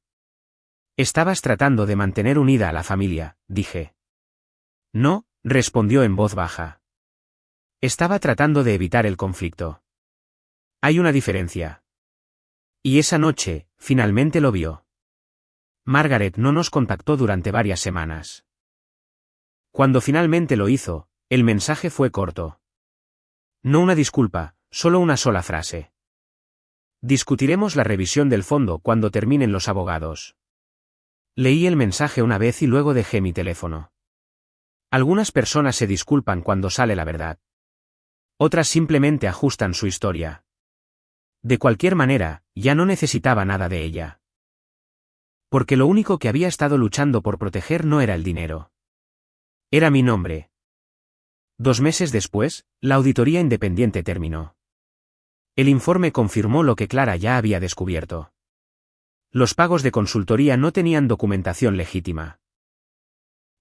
Estabas tratando de mantener unida a la familia, dije. No, respondió en voz baja. Estaba tratando de evitar el conflicto. Hay una diferencia. Y esa noche, finalmente lo vio. Margaret no nos contactó durante varias semanas. Cuando finalmente lo hizo, el mensaje fue corto. No una disculpa, solo una sola frase. Discutiremos la revisión del fondo cuando terminen los abogados. Leí el mensaje una vez y luego dejé mi teléfono. Algunas personas se disculpan cuando sale la verdad. Otras simplemente ajustan su historia. De cualquier manera, ya no necesitaba nada de ella. Porque lo único que había estado luchando por proteger no era el dinero. Era mi nombre. 2 meses después, la auditoría independiente terminó. El informe confirmó lo que Clara ya había descubierto. Los pagos de consultoría no tenían documentación legítima.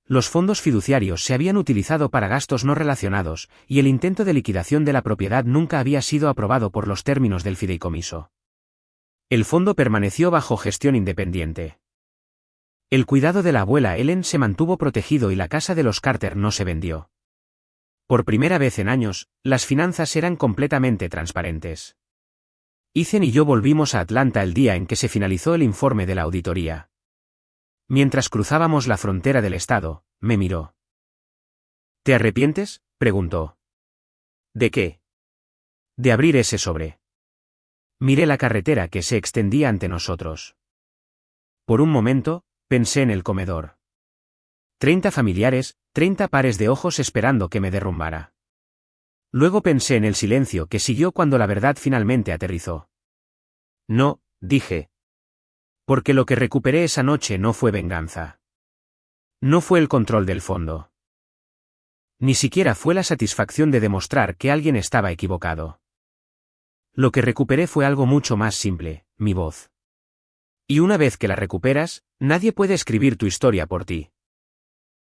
Los fondos fiduciarios se habían utilizado para gastos no relacionados, y el intento de liquidación de la propiedad nunca había sido aprobado por los términos del fideicomiso. El fondo permaneció bajo gestión independiente. El cuidado de la abuela Ellen se mantuvo protegido y la casa de los Carter no se vendió. Por primera vez en años, las finanzas eran completamente transparentes. Ethan y yo volvimos a Atlanta el día en que se finalizó el informe de la auditoría. Mientras cruzábamos la frontera del estado, me miró. ¿Te arrepientes?, preguntó. ¿De qué? De abrir ese sobre. Miré la carretera que se extendía ante nosotros. Por un momento, pensé en el comedor. 30 familiares, 30 pares de ojos esperando que me derrumbara. Luego pensé en el silencio que siguió cuando la verdad finalmente aterrizó. No, dije. Porque lo que recuperé esa noche no fue venganza. No fue el control del fondo. Ni siquiera fue la satisfacción de demostrar que alguien estaba equivocado. Lo que recuperé fue algo mucho más simple, mi voz. Y una vez que la recuperas, nadie puede escribir tu historia por ti.